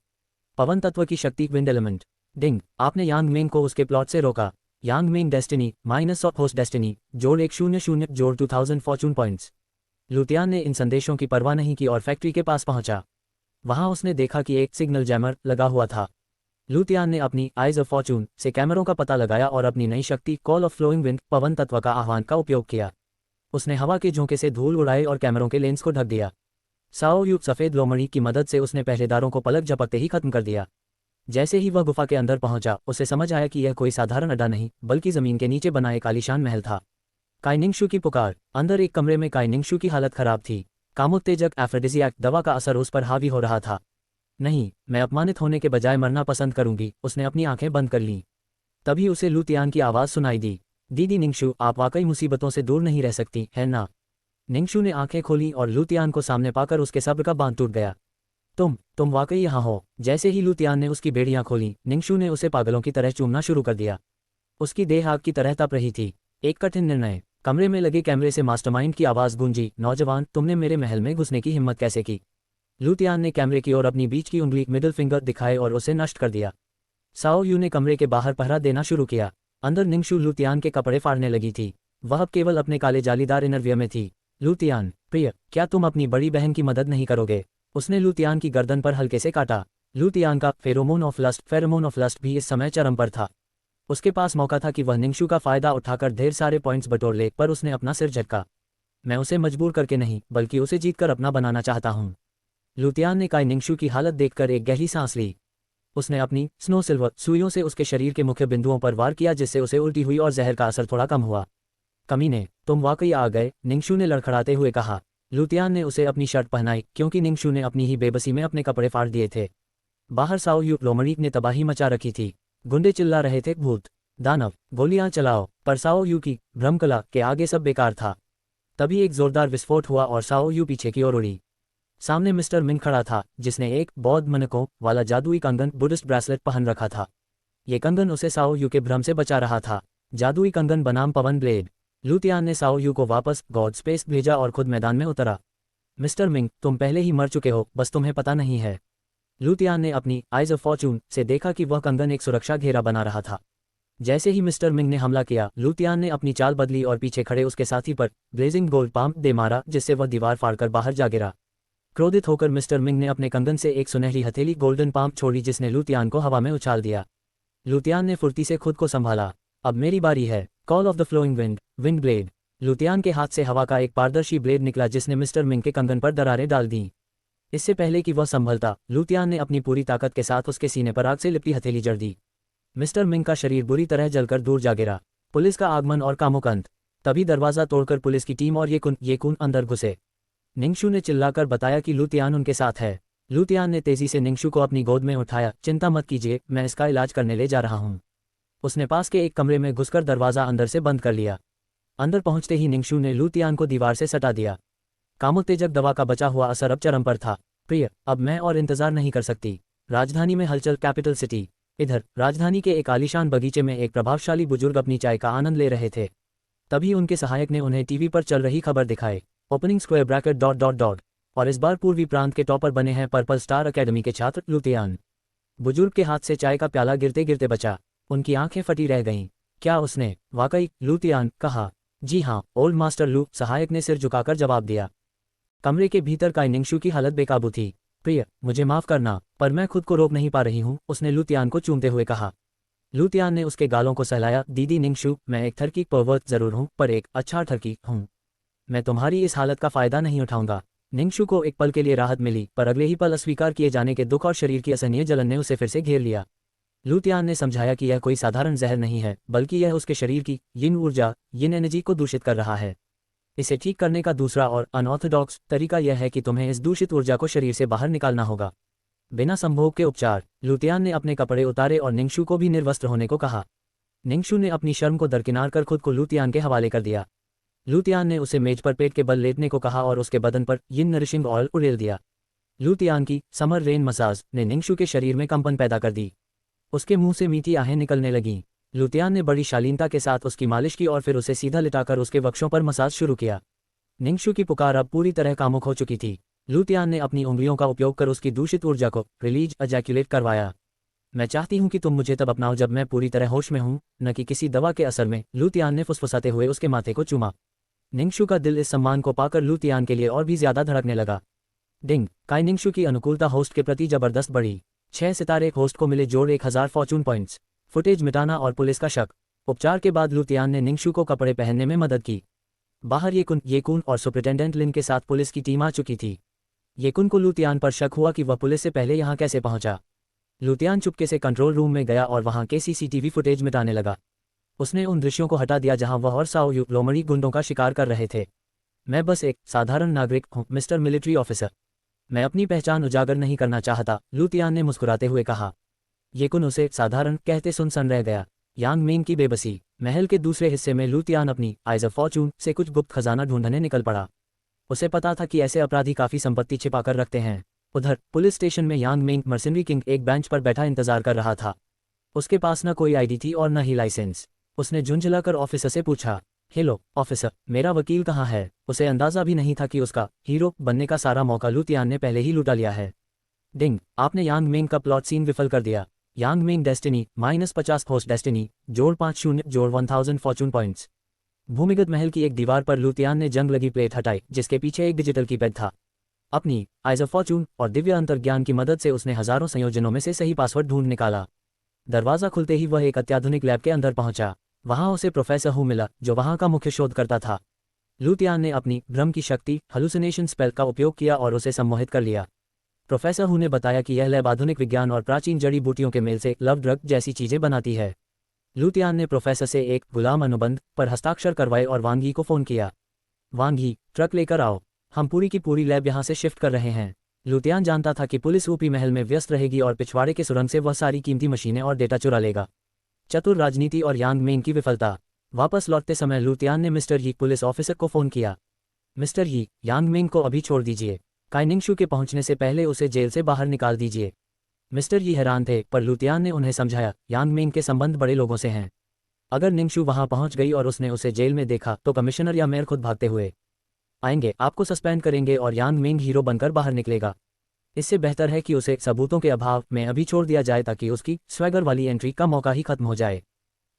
पवन तत्व की शक्ति, विंड एलिमेंट। डिंग, आपने यांग मिंग को उसके प्लॉट से रोका। Yang Ming destiny minus of host destiny जोड़ 100 जोड़ 2000 फॉर्चून पॉइंट्स। लुतियान ने इन संदेशों की परवाह नहीं की और फैक्ट्री के पास पहुंचा। वहां उसने देखा कि एक सिग्नल जैमर लगा हुआ था। लुतियान ने अपनी आइज ऑफ फॉर्चून से कैमरों का पता लगाया और अपनी नई शक्ति कॉल ऑफ फ्लोइंग विंड पवन तत्व का आह्वान का उपयोग किया। उसने हवा के झोंके से धूल उड़ाए और कैमरों के लेंस को ढक दिया। साओ यू सफेद लोमड़ी की मदद से उसने पहरेदारों को पलक झपकते ही खत्म कर दिया। जैसे ही वह गुफा के अंदर पहुंचा, उसे समझ आया कि यह कोई साधारण अड्डा नहीं, बल्कि जमीन के नीचे बना एक आलीशान महल था। काई निंगशु की पुकार। अंदर एक कमरे में काई निंगशु की हालत खराब थी। कामोत्तेजक एफ्रोडिसियाक दवा का असर उस पर हावी हो रहा था। नहीं, मैं अपमानित होने के बजाय मरना पसंद करूंगी। उसने अपनी आंखें बंद कर लीं। तभी उसे लुतियान की आवाज़ सुनाई दी। दीदी निंगशु, आप वाकई मुसीबतों से दूर नहीं रह सकती, है ना? निंगशु ने आंखें खोली और लुतियान को सामने पाकर उसके सब्र का बांध टूट गया। तुम वाकई यहाँ हो। जैसे ही लुतियान ने उसकी बेड़ियां खोली, निंगशु ने उसे पागलों की तरह चूमना शुरू कर दिया। उसकी देह आग की तरह तप रही थी। एक कठिन निर्णय। कमरे में लगे कैमरे से मास्टरमाइंड की आवाज़ गूंजी, नौजवान, तुमने मेरे महल में घुसने की हिम्मत कैसे की? लुतियान ने कैमरे की ओर अपनी बीच की उंगली मिडिल फिंगर दिखाए और उसे नष्ट कर दिया। साओ यू ने कमरे के बाहर पहरा देना शुरू किया। अंदर निंगशु लुतियान के कपड़े फाड़ने लगी थी। वह अब केवल अपने काले जालीदार इनरवियर में थी। लुतियान, प्रिय, क्या तुम अपनी बड़ी बहन की मदद नहीं करोगे? उसने लुतियान की गर्दन पर हल्के से काटा। लुतियान का फेरोमोन ऑफ लस्ट भी इस समय चरम पर था। उसके पास मौका था कि वह निंगशु का फायदा उठाकर ढेर सारे पॉइंट्स बटोर ले, पर उसने अपना सिर झटका। मैं उसे मजबूर करके नहीं, बल्कि उसे जीतकर अपना बनाना चाहता हूँ। लुतियान ने काई निंगशु की हालत देखकर एक गहरी सांस ली। उसने अपनी स्नो सिल्वर सुइयों से उसके शरीर के मुख्य बिंदुओं पर वार किया, जिससे उसे उल्टी हुई और जहर का असर थोड़ा कम हुआ। कमीने, तुम वाकई आ गए, निंगशु ने लड़खड़ाते हुए कहा। लुतियान ने उसे अपनी शर्ट पहनाई, क्योंकि निंगशु ने अपनी ही बेबसी में अपने कपड़े फाड़ दिए थे। बाहर साओ यू लोमड़ीक ने तबाही मचा रखी थी। गुंडे चिल्ला रहे थे, भूत, दानव, गोलियां चलाओ, पर साओ यू की भ्रमकला के आगे सब बेकार था। तभी एक जोरदार विस्फोट हुआ और साओ यू पीछे की ओर उड़ी। सामने मिस्टर मिंग खड़ा था, जिसने एक बौद्ध मनकों वाला जादुई कंगन बुद्धिस्ट ब्रेसलेट पहन रखा था। ये कंगन उसे साओ यू के भ्रम से बचा रहा था। जादुई कंगन बनाम पवन ब्लेड। लुतियान ने साओ यू को वापस गॉड स्पेस भेजा और खुद मैदान में उतरा। मिस्टर मिंग, तुम पहले ही मर चुके हो, बस तुम्हें पता नहीं है। लुतियान ने अपनी आइज ऑफ फॉर्चून से देखा कि वह कंगन एक सुरक्षा घेरा बना रहा था। जैसे ही मिस्टर मिंग ने हमला किया, लुतियान ने अपनी चाल बदली और पीछे खड़े उसके साथी पर ब्लेजिंग गोल्ड पाम दे मारा, जिससे वह दीवार फाड़कर बाहर जा गिरा। क्रोधित होकर मिस्टर मिंग ने अपने कंगन से एक सुनहरी हथेली गोल्डन पाम छोड़ी जिसने लू तियान को हवा में उछाल दिया। लू तियान ने फुर्ती से खुद को संभाला। अब मेरी बारी है। Call of the flowing wind, wind blade. लू तियान के हाथ से हवा का एक पारदर्शी ब्लेड निकला जिसने मिस्टर मिंग के कंगन पर दरारें डाल दीं। इससे पहले कि वह संभलता, लू तियान ने अपनी पूरी ताकत के साथ उसके सीने पर आग से लिपटी हथेली जड़ दी। मिस्टर मिंग का शरीर बुरी तरह जलकर दूर जा गिरा। पुलिस का आगमन और कामुकंत। तभी दरवाजा तोड़कर पुलिस की टीम और ये कून अंदर घुसे। निंगशु ने चिल्लाकर बताया कि लू तियान उनके साथ है। लू तियान ने तेजी से निंगशु को अपनी गोद में उठाया। चिंता मत कीजिए, मैं इसका इलाज करने ले जा रहा हूँ। उसने पास के एक कमरे में घुसकर दरवाजा अंदर से बंद कर लिया। अंदर पहुंचते ही निंगशु ने लू तियान को दीवार से सटा दिया। कामोत्तेजक दवा का बचा हुआ असर अब चरम पर था। प्रिय, अब मैं और इंतजार नहीं कर सकती। राजधानी में हलचल, कैपिटल सिटी। इधर राजधानी के एक आलीशान बगीचे में एक प्रभावशाली बुजुर्ग अपनी चाय का आनंद ले रहे थे। तभी उनके सहायक ने उन्हें टीवी पर चल रही खबर दिखाई। ओपनिंग स्क्वायर ब्रैकेट ... और इस बार पूर्वी प्रांत के टॉपर बने हैं पर्पल स्टार अकेडमी के छात्र लू तियान। बुजुर्ग के हाथ से चाय का प्याला गिरते गिरते बचा। उनकी आंखें फटी रह गईं। क्या उसने वाकई? लू तियान कहा। जी हाँ, ओल्ड मास्टर लू, सहायक ने सिर झुकाकर जवाब दिया। कमरे के भीतर का निंगशु की हालत बेकाबू थी। प्रिय, मुझे माफ करना, पर मैं खुद को रोक नहीं पा रही हूँ, उसने लू तियान को चूमते हुए कहा। लू तियान ने उसके गालों को सहलाया। दीदी निंगशु, मैं एक थर्की पर्वर्ट जरूर हूँ, पर एक अच्छा थर्की हूँ। मैं तुम्हारी इस हालत का फायदा नहीं उठाऊंगा। निंगशु को एक पल के लिए राहत मिली, पर अगले ही पल अस्वीकार किए जाने के दुख और शरीर की असहनीय जलन ने उसे फिर से घेर लिया। लू तियान ने समझाया कि यह कोई साधारण जहर नहीं है, बल्कि यह उसके शरीर की यिन ऊर्जा, यिन एनर्जी को दूषित कर रहा है। इसे ठीक करने का दूसरा और अनऑर्थोडॉक्स तरीका यह है कि तुम्हें इस दूषित ऊर्जा को शरीर से बाहर निकालना होगा। बिना संभोग के उपचार। लू तियान ने अपने कपड़े उतारे और निंगशु को भी निर्वस्त्र होने को कहा। निंगशु ने अपनी शर्म को दरकिनार कर खुद को लू तियान के हवाले कर दिया। लू तियान ने उसे मेज पर पेट के बल लेटने को कहा और उसके बदन पर यिन नरिशिंग ऑयल उड़ेल दिया। लू तियान की समर रेन मसाज ने निंगशु के शरीर में कंपन पैदा कर दी। उसके मुंह से मीठी आहें निकलने लगीं। लू तियान ने बड़ी शालीनता के साथ उसकी मालिश की और फिर उसे सीधा लिटाकर उसके वक्षों पर मसाज शुरू किया। निंगशु की पुकार अब पूरी तरह कामुक हो चुकी थी। लू तियान ने अपनी उंगलियों का उपयोग कर उसकी दूषित ऊर्जा को रिलीज एजैक्यूलेट करवाया। मैं चाहती हूं कि तुम मुझे तब अपनाओ जब मैं पूरी तरह होश में हूं, न कि किसी दवा के असर में, लू तियान ने फुसफुसाते हुए उसके माथे को चूमा। निंगशु का दिल इस सम्मान को पाकर लू तियान के लिए और भी ज्यादा धड़कने लगा। डिंग काई। निंगशु की अनुकूलता होस्ट के प्रति जबरदस्त बढ़ी। 6 सितारे होस्ट को मिले जोड़ 1000 फॉर्चून पॉइंट्स। फुटेज मिटाना और पुलिस का शक। उपचार के बाद लू तियान ने निंगशु को कपड़े पहनने में मदद की। बाहर ये कून और सुपरिटेंडेंट लिन के साथ पुलिस की टीम आ चुकी थी। ये कून को लू तियान पर शक हुआ कि वह पुलिस से पहले यहाँ कैसे पहुंचा। लू तियान चुपके से कंट्रोल रूम में गया और वहां के सीसीटीवी फुटेज मिटाने लगा। उसने उन दृश्यों को हटा दिया जहां वह और साओ यू लोमड़ी गुंडों का शिकार कर रहे थे। मैं बस एक साधारण नागरिक हूं, मिस्टर मिलिट्री ऑफिसर। मैं अपनी पहचान उजागर नहीं करना चाहता, लू तियान ने मुस्कुराते हुए कहा। ये कून उसे साधारण कहते सुन सन रह गया। यांग मिंग की बेबसी। महल के दूसरे हिस्से में लू तियान अपनी आइज ऑफ फॉर्चून से कुछ गुप्त खजाना ढूंढने निकल पड़ा। उसे पता था कि ऐसे अपराधी काफी संपत्ति छिपाकर रखते हैं। उधर पुलिस स्टेशन में यांग मिंग मर्सिनरी किंग एक बेंच पर बैठा इंतजार कर रहा था। उसके पास न कोई आईडी थी और न ही लाइसेंस। उसने झुंझलाकर ऑफिसर से पूछा, हेलो ऑफिसर, मेरा वकील कहाँ है? उसे अंदाजा भी नहीं था कि उसका हीरो बनने का सारा मौका लू तियान ने पहले ही लूटा लिया है। डिंग, आपने यांग मिंग का प्लॉट सीन विफल कर दिया। यांग मिंग डेस्टिनी -50 होस्ट डेस्टिनी जोड़ 50 जोड़ 1000 फॉर्चून पॉइंट्स। भूमिगत महल की एक दीवार पर लू तियान ने जंग लगी प्लेट हटाई जिसके पीछे एक डिजिटल कीपैड था। अपनी आइज ऑफ फॉर्चून और दिव्य अंतर्ज्ञान की मदद से उसने हजारों संयोजनों में से सही पासवर्ड ढूंढ निकाला। दरवाजा खुलते ही वह एक अत्याधुनिक लैब के अंदर पहुंचा। वहां उसे प्रोफेसर हु मिला जो वहां का मुख्य शोधकर्ता था। लू तियान ने अपनी भ्रम की शक्ति हलुसिनेशन स्पेल का उपयोग किया और उसे सम्मोहित कर लिया। प्रोफेसर हु ने बताया कि यह लैब आधुनिक विज्ञान और प्राचीन जड़ी बूटियों के मेल से लव ड्रग जैसी चीजें बनाती है। लू तियान ने प्रोफेसर से एक गुलाम अनुबंध पर हस्ताक्षर करवाए और वांग यी को फोन किया। वांग यी, ट्रक लेकर आओ, हम पूरी की पूरी लैब यहाँ से शिफ्ट कर रहे हैं। लू तियान जानता था कि पुलिस ऊपरी महल में व्यस्त रहेगी और पिछवाड़े के सुरंग से वह सारी कीमती मशीनें और डेटा चुरा लेगा। चतुर राजनीति और यांग मिंग की विफलता। वापस लौटते समय लू तियान ने मिस्टर यी पुलिस ऑफिसर को फोन किया। मिस्टर यी, यांग मिंग को अभी छोड़ दीजिए। काई निंगशु के पहुंचने से पहले उसे जेल से बाहर निकाल दीजिए। मिस्टर यी हैरान थे, पर लू तियान ने उन्हें समझाया, यांग मिंग के संबंध बड़े लोगों से हैं। अगर निंगशु वहां पहुंच गई और उसने उसे जेल में देखा तो कमिश्नर या मेयर खुद भागते हुए आएंगे, आपको सस्पेंड करेंगे और यांग मिंग हीरो बनकर बाहर निकलेगा। इससे बेहतर है कि उसे सबूतों के अभाव में अभी छोड़ दिया जाए ताकि उसकी स्वैगर वाली एंट्री का मौका ही खत्म हो जाए।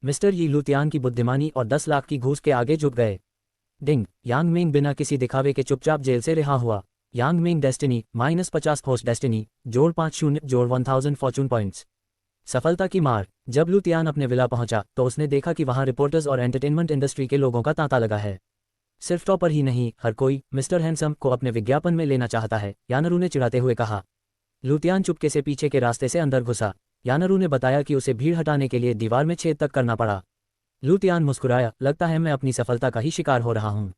मिस्टर यी लू तियान की बुद्धिमानी और 10 लाख की घूस के आगे झुक गए। डिंग, यांग मिंग बिना किसी दिखावे के चुपचाप जेल से रिहा हुआ। यांग मिंग डेस्टिनी -50 होस्ट डेस्टिनी जोड़ 50 जोड़ 1000 फॉर्चून पॉइंट्स। सफलता की मार। जब लू तियान अपने विला पहुंचा तो उसने देखा कि वहां रिपोर्टर्स और एंटरटेनमेंट इंडस्ट्री के लोगों का तांता लगा है। सिर्फ टॉपर ही नहीं, हर कोई मिस्टर हैंडसम को अपने विज्ञापन में लेना चाहता है, यानरू ने चिढ़ाते हुए कहा। लू तियान चुपके से पीछे के रास्ते से अंदर घुसा। यानरू ने बताया कि उसे भीड़ हटाने के लिए दीवार में छेद तक करना पड़ा। लू तियान मुस्कुराया, लगता है मैं अपनी सफलता का ही शिकार हो रहा हूं।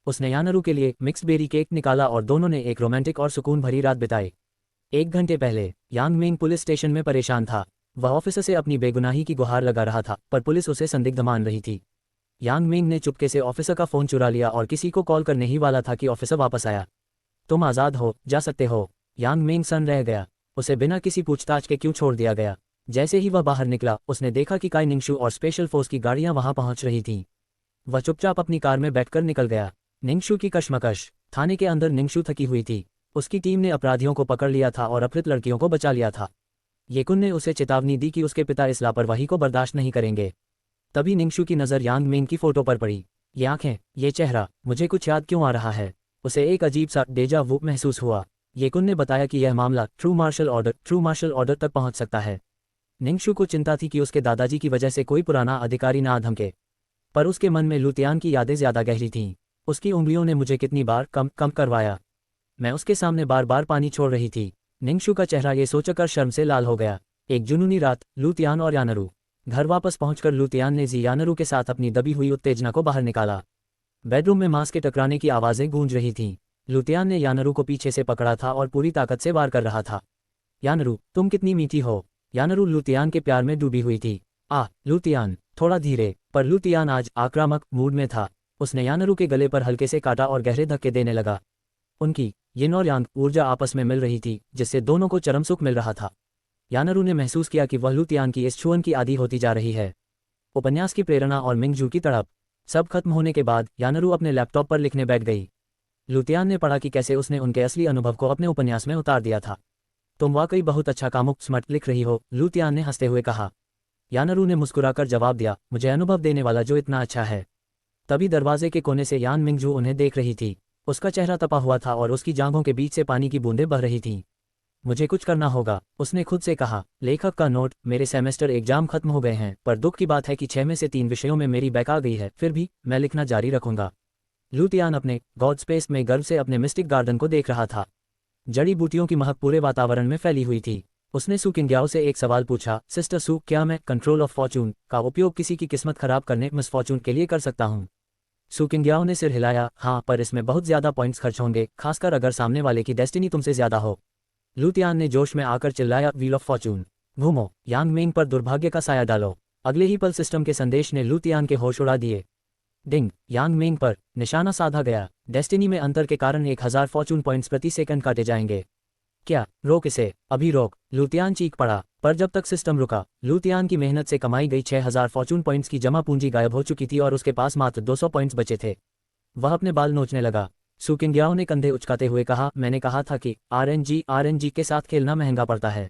उसने यानरू के लिए मिक्स्ड बेरी केक निकाला और दोनों ने एक रोमांटिक और सुकून भरी रात बिताई। 1 घंटे पहले यांग मिंग पुलिस स्टेशन में परेशान था। वह ऑफिसर से अपनी बेगुनाही की गुहार लगा रहा था, पर पुलिस उसे संदिग्ध मान रही थी। यांग मिंग ने चुपके से ऑफिसर का फोन चुरा लिया और किसी को कॉल करने ही वाला था कि ऑफिसर वापस आया। तुम आज़ाद हो, जा सकते हो। यांग मिंग सन रह गया। उसे बिना किसी पूछताछ के क्यों छोड़ दिया गया। जैसे ही वह बाहर निकला, उसने देखा कि काई निंगशु और स्पेशल फोर्स की गाड़ियां वहां पहुंच रही थीं। वह चुपचाप अपनी कार में बैठकर निकल गया। निंगशु की कशमकश। थाने के अंदर निंगशु थकी हुई थी। उसकी टीम ने अपराधियों को पकड़ लिया था और अपहृत लड़कियों को बचा लिया था। ये कुन ने उसे चेतावनी दी कि उसके पिता इस लापरवाही को बर्दाश्त नहीं करेंगे। तभी निंगशु की नज़र यांग मिंग की फोटो पर पड़ी। ये आंखें, ये चेहरा, मुझे कुछ याद क्यों आ रहा है। उसे एक अजीब सा डेजा वू महसूस हुआ। ये कुन ने बताया कि यह मामला ट्रू मार्शल ऑर्डर तक पहुंच सकता है। निंगशु को चिंता थी कि उसके दादाजी की वजह से कोई पुराना अधिकारी ना धमके, पर उसके मन में लू तियान की यादें ज्यादा गहरी थीं। उसकी उंगलियों ने मुझे कितनी बार कम करवाया। मैं उसके सामने बार बार पानी छोड़ रही थी। निंगशु का चेहरा ये सोचकर शर्म से लाल हो गया। एक जुनूनी रात, लू तियान और यानरू। घर वापस पहुंचकर लू तियान ने जी यानरू के साथ अपनी दबी हुई उत्तेजना को बाहर निकाला। बेडरूम में मांस के टकराने की आवाजें गूंज रही थीं। लू तियान ने यानरू को पीछे से पकड़ा था और पूरी ताकत से वार कर रहा था। यानरू, तुम कितनी मीठी हो। यानरू लू तियान के प्यार में डूबी हुई थी। लू तियान, थोड़ा धीरे। पर लू तियान आज आक्रामक मूड में था। उसने यानरू के गले पर हल्के से काटा और गहरे धक्के देने लगा। उनकी यिन और यांग ऊर्जा आपस में मिल रही थी, जिससे दोनों को चरम सुख मिल रहा था। यानरू ने महसूस किया कि वह लू तियान की इस छुअन की आदी होती जा रही है। उपन्यास की प्रेरणा और मिंगजू की तड़प। सब खत्म होने के बाद यानरू अपने लैपटॉप पर लिखने बैठ गई। लू तियान ने पढ़ा कि कैसे उसने उनके असली अनुभव को अपने उपन्यास में उतार दिया था। तुम वाकई बहुत अच्छा कामुक स्मर्ट लिख रही हो, लू तियान ने हंसते हुए कहा। यानरू ने मुस्कुराकर जवाब दिया, मुझे अनुभव देने वाला जो इतना अच्छा है। तभी दरवाजे के कोने से यान मिंगजू उन्हें देख रही थी। उसका चेहरा तपा हुआ था और उसकी जांघों के बीच से पानी की बूंदें बह रही थीं। मुझे कुछ करना होगा, उसने खुद से कहा। लेखक का नोट, मेरे सेमेस्टर एग्जाम खत्म हो गए हैं, पर दुख की बात है कि 6 में से 3 विषयों में मेरी बैक आ गई है। फिर भी मैं लिखना जारी रखूंगा। लू तियान अपने गॉड स्पेस में गर्व से अपने मिस्टिक गार्डन को देख रहा था। जड़ी बूटियों की महक पूरे वातावरण में फैली हुई थी। उसने सू किंग्याओ से एक सवाल पूछा, सिस्टर सू, क्या मैं कंट्रोल ऑफ फॉर्चून का उपयोग किसी की किस्मत खराब करने मिसफॉर्चून के लिए कर सकता हूँ। सू किंग्याओ ने सिर हिलाया, हाँ, पर इसमें बहुत ज्यादा पॉइंट्स खर्च होंगे, खासकर अगर सामने वाले की डेस्टिनी तुमसे ज्यादा हो। लू तियान ने जोश में आकर चिल्लाया, व्हील ऑफ फॉर्चून घूमो, यांग मिंग पर दुर्भाग्य का साया डालो। अगले ही पल सिस्टम के संदेश ने लू तियान के होश उड़ा दिए। डिंग, यांग मिंग पर निशाना साधा गया। डेस्टिनी में अंतर के कारण 1000 फॉर्चून पॉइंट्स प्रति सेकंड काटे जाएंगे। क्या, रोक इसे, अभी रोक, लू तियान चीख पड़ा। पर जब तक सिस्टम रुका, लू तियान की मेहनत से कमाई गई 6000 फॉर्चून पॉइंट्स की जमा पूंजी गायब हो चुकी थी और उसके पास मात्र 200 पॉइंट्स बचे थे। वह अपने बाल नोचने लगा। सू किंग्याओ ने कंधे उचकाते हुए कहा, मैंने कहा था कि आरएनजी के साथ खेलना महंगा पड़ता है।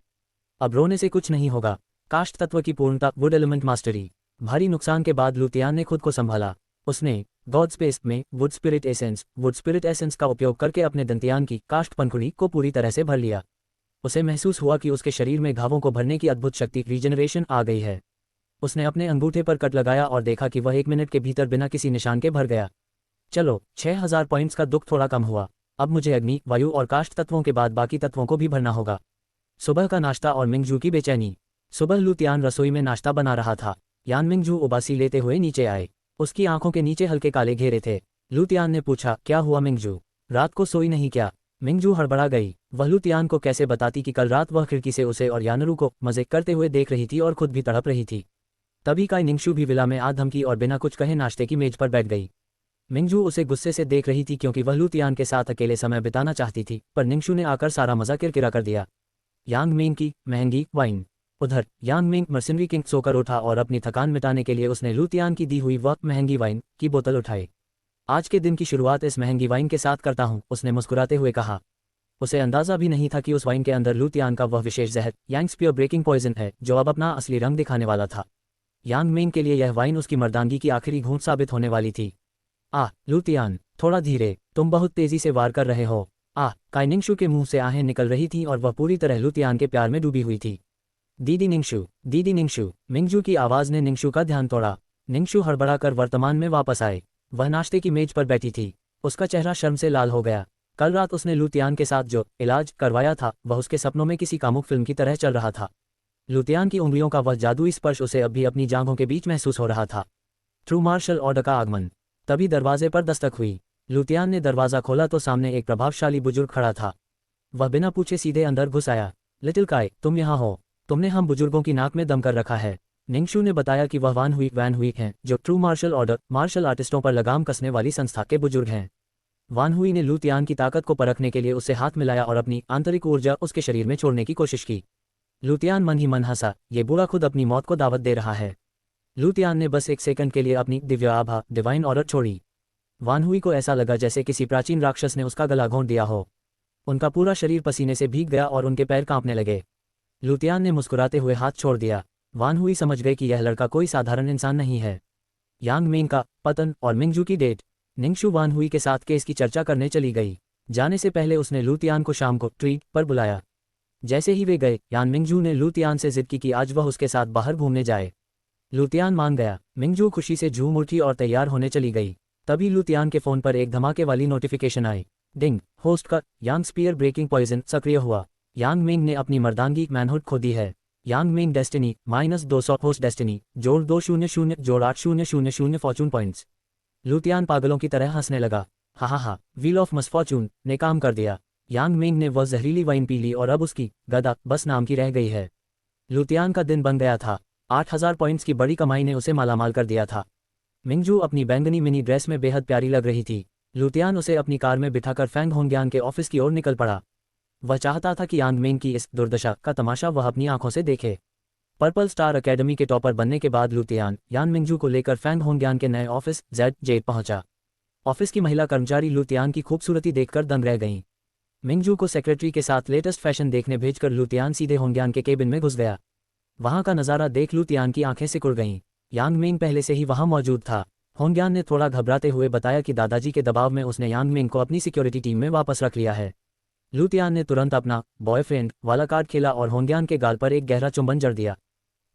अब रोने से कुछ नहीं होगा। काष्ठ तत्व की पूर्णता, वुड एलिमेंट मास्टरी। भारी नुकसान के बाद लू तियान ने खुद को संभाला। उसने गॉड स्पेस में वुड स्पिरिट एसेंस का उपयोग करके अपने दंतियान की काष्ठ पंखुड़ी को पूरी तरह से भर लिया। उसे महसूस हुआ कि उसके शरीर में घावों को भरने की अद्भुत शक्ति, रीजनरेशन, आ गई है। उसने अपने अंगूठे पर कट लगाया और देखा कि वह 1 मिनट के भीतर बिना किसी निशान के भर गया। चलो, 6000 पॉइंट्स का दुख थोड़ा कम हुआ। अब मुझे अग्नि, वायु और काष्ठ तत्वों के बाद बाकी तत्वों को भी भरना होगा। सुबह का नाश्ता और मिंगजू की बेचैनी। सुबह लू तियान रसोई में नाश्ता बना रहा था। यान मिंगजू उबासी लेते हुए नीचे आए। उसकी आंखों के नीचे हल्के काले घेरे थे। लू तियान ने पूछा, क्या हुआ मिंगजू, रात को सोई नहीं क्या। मिंगजू हड़बड़ा गई। वह लू तियान को कैसे बताती कि कल रात वह खिड़की से उसे और यानरू को मजे करते हुए देख रही थी और खुद भी तड़प रही थी। तभी काई निंगशु भी विला में आ धमकी और बिना कुछ कहे नाश्ते की मेज पर बैठ गई। मिंगजू उसे गुस्से से देख रही थी क्योंकि वह लू तियान के साथ अकेले समय बिताना चाहती थी, पर निंगशु ने आकर सारा मजा किरकिरा कर दिया। यांग मिंग की महंगी वाइन। उधर यांग मिंग मर्सिनरी किंग सोकर उठा और अपनी थकान मिटाने के लिए उसने लू तियान की दी हुई वह महंगी वाइन की बोतल उठाई। आज के दिन की शुरुआत इस महंगी वाइन के साथ करता हूँ, उसने मुस्कुराते हुए कहा। उसे अंदाजा भी नहीं था कि उस वाइन के अंदर लू तियान का वह विशेष जहर, यांग स्पियर ब्रेकिंग पॉइजन है, जो अब अपना असली रंग दिखाने वाला था। यांग मिंग के लिए यह वाइन उसकी मर्दानगी की आखिरी घूंट साबित होने वाली थी। लू तियान, थोड़ा धीरे, तुम बहुत तेजी से वार कर रहे हो। काई निंगशु के मुंह से आहें निकल रही थीं और वह पूरी तरह लू तियान के प्यार में डूबी हुई थी। दीदी निंगशु, मिंगजू की आवाज़ ने निंगशु का ध्यान तोड़ा। निंगशु हड़बड़ाकर वर्तमान में वापस आए। वह नाश्ते की मेज पर बैठी थी। उसका चेहरा शर्म से लाल हो गया। कल रात उसने लू तियान के साथ जो इलाज करवाया था वह उसके सपनों में किसी कामुक फिल्म की तरह चल रहा था। लू तियान की उंगलियों का वह जादुई स्पर्श उसे अब भी अपनी जांघों के बीच महसूस हो रहा था। ट्रू मार्शल ऑर्डर का आगमन। तभी दरवाजे पर दस्तक हुई। लू तियान ने दरवाज़ा खोला तो सामने एक प्रभावशाली बुजुर्ग खड़ा था। वह बिना पूछे सीधे अंदर घुस आया। लिटिल काई, तुम यहाँ हो? तुमने हम बुजुर्गों की नाक में दम कर रखा है। निंगशु ने बताया कि वह वैन हुई हैं, जो ट्रू मार्शल ऑर्डर मार्शल आर्टिस्टों पर लगाम कसने वाली संस्था के बुजुर्ग हैं। वान हुई ने लू तियान की ताकत को परखने के लिए उससे हाथ मिलाया और अपनी आंतरिक ऊर्जा उसके शरीर में छोड़ने की कोशिश की। लू तियान मन ही मन हंसा, ये बूढ़ा खुद अपनी मौत को दावत दे रहा है। लू तियान ने बस एक सेकंड के लिए अपनी दिव्य आभा डिवाइन ऑर्डर छोड़ी। वान हुई को ऐसा लगा जैसे किसी प्राचीन राक्षस ने उसका गला घोंट दिया हो। उनका पूरा शरीर पसीने से भीग गया और उनके पैर कांपने लगे। लू तियान ने मुस्कुराते हुए हाथ छोड़ दिया। वान हुई समझ गए कि यह लड़का कोई साधारण इंसान नहीं है। यांग मेंग का पतन और मिंगजू की डेट। निंगशु वान हुई के साथ केस की चर्चा करने चली गई। जाने से पहले उसने लू तियान को शाम को ट्रीट पर बुलाया। जैसे ही वे गए, यान मिंगजू ने लू तियान से जिद की कि आज वह उसके साथ बाहर घूमने जाए। लू तियान मान गया। मिंगजू खुशी से झूम उठी और तैयार होने चली गई। तभी लू तियान के फ़ोन पर एक धमाके वाली नोटिफिकेशन आई। डिंग, होस्ट का यांग स्पीयर ब्रेकिंग पॉइजन सक्रिय हुआ। यांग मेंग ने अपनी मर्दानगी मैनहुड खो दी है। यांग मेंग डेस्टिनी -200 होस्ट डेस्टिनी जोड़ 200 जोड़ 8000 फॉर्चून पॉइंट्स। लू तियान पागलों की तरह हंसने लगा। हा, व्हील ऑफ मिसफॉर्चून ने काम कर दिया। यांग मेंग ने वह जहरीली वाइन पी ली और अब उसकी गदा बस नाम की रह गई है। लू तियान का दिन बन गया था। 8000 पॉइंट्स की बड़ी कमाई ने उसे मालामाल कर दिया था। मिंगजू अपनी बैंगनी मिनी ड्रेस में बेहद प्यारी लग रही थी। लू तियान उसे अपनी कार में बिठाकर फैंग होंग्यान के ऑफिस की ओर निकल पड़ा। वह चाहता था कि यांग मेंग की इस दुर्दशा का तमाशा वह अपनी आंखों से देखे। पर्पल स्टार अकेडमी के टॉपर बनने के बाद लू तियान यान मिंगजू को लेकर फैंग होंग्यान के नए ऑफिस जेड पहुंचा। ऑफिस की महिला कर्मचारी लू तियान की खूबसूरती देखकर दंग रह गईं। मिंगजू को सेक्रेटरी के साथ लेटेस्ट फैशन देखने भेजकर लू तियान सीधे होंग्यान के केबिन में घुस गया। वहां का नज़ारा देख लू तियान की आंखें सिकुड़ गईं। यांग मेंग पहले से ही वहां मौजूद था। होंग्यान ने थोड़ा घबराते हुए बताया कि दादाजी के दबाव में उसने यांग मेंग को अपनी सिक्योरिटी टीम में वापस रख लिया है। लू तियान ने तुरंत अपना बॉयफ्रेंड वाला कार्ड खेला और होंग्यान के गाल पर एक गहरा चुंबन जड़ दिया।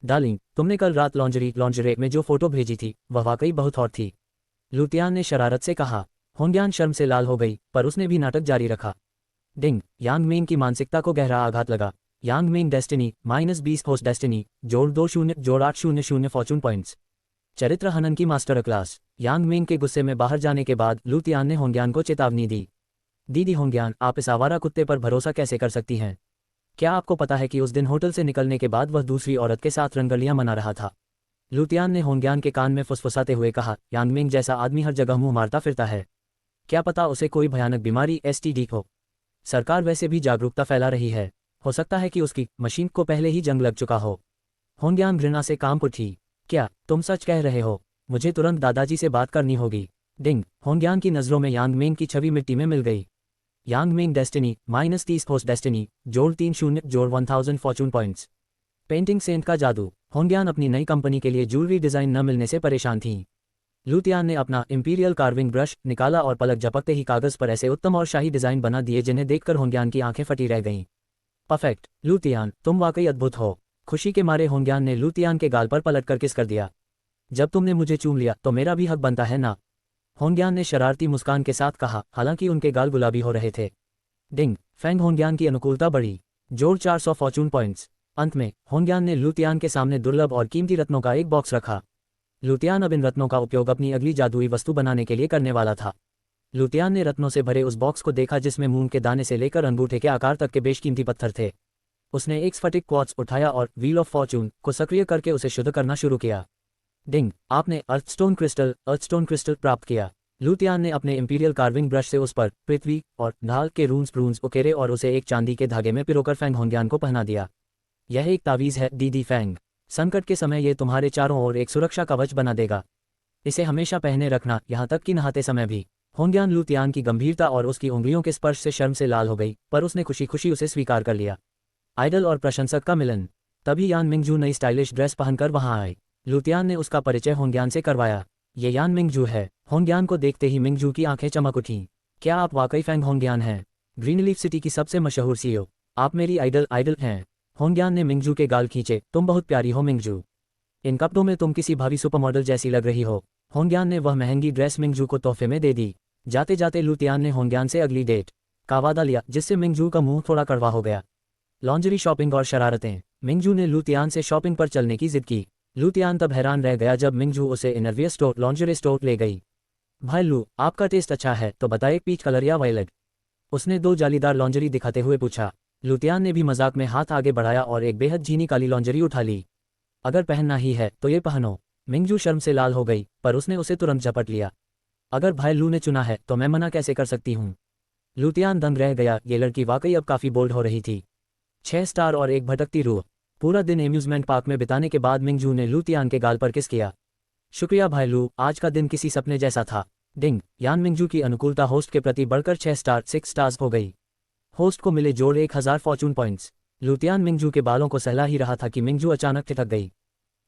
डार्लिंग, तुमने कल रात लॉन्जरे में जो फोटो भेजी थी वह वाकई बहुत हॉट थी, लू तियान ने शरारत से कहा। होंग्यान शर्म से लाल हो गई, पर उसने भी नाटक जारी रखा। डिंग, यांग मेंग की मानसिकता को गहरा आघात लगा। यांग मेंग डेस्टिनी -20 होस्ट डेस्टिनी जोड़ 200 जोड़ 800 फॉर्चून पॉइंट्स। चरित्र हनन की मास्टर क्लास। यांग मेंग के गुस्से में बाहर जाने के बाद लू तियान ने होंग्यान को चेतावनी दी। दीदी होंग्यान, आप इस आवारा कुत्ते पर भरोसा कैसे कर सकती हैं? क्या आपको पता है कि उस दिन होटल से निकलने के बाद वह दूसरी औरत के साथ रंगलियां मना रहा था? लू तियान ने होंग्यान के कान में फुसफुसाते हुए कहा, यांग मेंग जैसा आदमी हर जगह मुंह मारता फिरता है। क्या पता उसे कोई भयानक बीमारी STD हो। सरकार वैसे भी जागरूकता फैला रही है। हो सकता है कि उसकी मशीन को पहले ही जंग लग चुका हो। होंग्यान घृणा से कांप उठी। क्या तुम सच कह रहे हो? मुझे तुरंत दादाजी से बात करनी होगी। डिंग, होंग्यान की नज़रों में यांग मेंग की छवि मिट्टी में मिल गई। यांग मेंग डेस्टिनी -30 होस्ट डेस्टिनी जोड़ 300 जोड़ 1000 फॉर्चून पॉइंट्स। पेंटिंग सेंट का जादू। होंग्यान अपनी नई कंपनी के लिए ज्वेलरी डिज़ाइन न मिलने से परेशान थीं। लू तियान ने अपना इंपीरियल कार्विंग ब्रश निकाला और पलक झपकते ही कागज़ पर ऐसे उत्तम और शाही डिज़ाइन बना दिए जिन्हें देखकर होंग्यान की आंखें फटी रह गईं। परफेक्ट, लू तियान, तुम वाकई अद्भुत हो। खुशी के मारे होंग्यान ने लू तियान के गाल पर पलटकर किस कर दिया। जब तुमने मुझे चूम लिया तो मेरा भी हक बनता है ना? होंग्यान ने शरारती मुस्कान के साथ कहा, हालांकि उनके गाल गुलाबी हो रहे थे। डिंग, फैंग होंग्यान की अनुकूलता बढ़ी। जोड़ 400 फॉर्चून पॉइंट्स। अंत में होंग्यान ने लू तियान के सामने दुर्लभ और कीमती रत्नों का एक बॉक्स रखा। लू तियान अब इन रत्नों का उपयोग अपनी अगली जादुई वस्तु बनाने के लिए करने वाला था। लू तियान ने रत्नों से भरे उस बॉक्स को देखा जिसमें मूंग के दाने से लेकर अंगूठे के आकार तक के बेशकीमती पत्थर थे। उसने एक स्फटिक क्वार्ट्ज उठाया और व्हील ऑफ फॉर्चून को सक्रिय करके उसे शुद्ध करना शुरू किया। डिंग, आपने अर्थस्टोन क्रिस्टल प्राप्त किया। लू तियान ने अपने इंपीरियल कार्विंग ब्रश से उस पर पृथ्वी और ढाल के रून्स उकेरे और उसे एक चांदी के धागे में पिरोकर फैंग होंग्यान को पहना दिया। यह एक तावीज़ है दीदी फैंग। संकट के समय ये तुम्हारे चारों ओर एक सुरक्षा कवच बना देगा। इसे हमेशा पहने रखना, यहाँ तक कि नहाते समय भी। होंग्यान लू तियान की गंभीरता और उसकी उंगलियों के स्पर्श से शर्म से लाल हो गई, पर उसने खुशी खुशी उसे स्वीकार कर लिया। आइडल और प्रशंसक का मिलन। तभी यान मिंगजू नई स्टाइलिश ड्रेस पहनकर वहां आए। लू तियान ने उसका परिचय होंग्यान से करवाया। ये यान मिंगजू है। होंग्यान को देखते ही मिंगजू की आंखें चमक उठीं। क्या आप वाकई फैंग होंग्यान हैं? ग्रीनलीफ सिटी की सबसे मशहूर सीईओ। आप मेरी आइडल हैं। होंग्यान ने मिंगजू के गाल खींचे। तुम बहुत प्यारी हो मिंगजू। इन कपड़ों में तुम किसी भावी सुपर मॉडल जैसी लग रही हो। होंग्यान ने वह महंगी ड्रेस मिंगजू को तोहफे में दे दी। जाते जाते लुतियान ने होंग्यान से अगली डेट का वादा लिया, जिससे मिंगजू का मुंह थोड़ा कड़वा हो गया। लॉन्जरी शॉपिंग और शरारतें। मिंगजू ने लुतियान से शॉपिंग पर चलने की जिद की। लुतियान तब हैरान रह गया जब मिंगजू उसे इनरवियर स्टोर लॉन्जरी स्टोर ले गई। भाई लू, आपका टेस्ट अच्छा है तो बताइए, पीच कलर या वायलेट? उसने दो जालीदार लॉन्जरी दिखाते हुए पूछा। लुतियान ने भी मजाक में हाथ आगे बढ़ाया और एक बेहद झीनी काली लॉन्जरी उठा ली। अगर पहनना ही है तो ये पहनो। मिंगजू शर्म से लाल हो गई, पर उसने उसे तुरंत झपट लिया। अगर भाई लू ने चुना है तो मैं मना कैसे कर सकती हूँ? लुतियान दंग रह गया। ये लड़की वाकई अब काफ़ी बोल्ड हो रही थी। 6 स्टार और एक भटकती रूह। पूरा दिन एम्यूजमेंट पार्क में बिताने के बाद मिंगजू ने लुतियान के गाल पर किस किया। शुक्रिया भाई लू, आज का दिन किसी सपने जैसा था। डिंग। यान मिंगजू की अनुकूलता होस्ट के प्रति बढ़कर 6 स्टार्स हो गई। होस्ट को मिले जोड़ 1000 फॉर्चून पॉइंट्स। लुतियान मिंगजू के बालों को सहला ही रहा था कि मिंगजू अचानक ठिठक गई।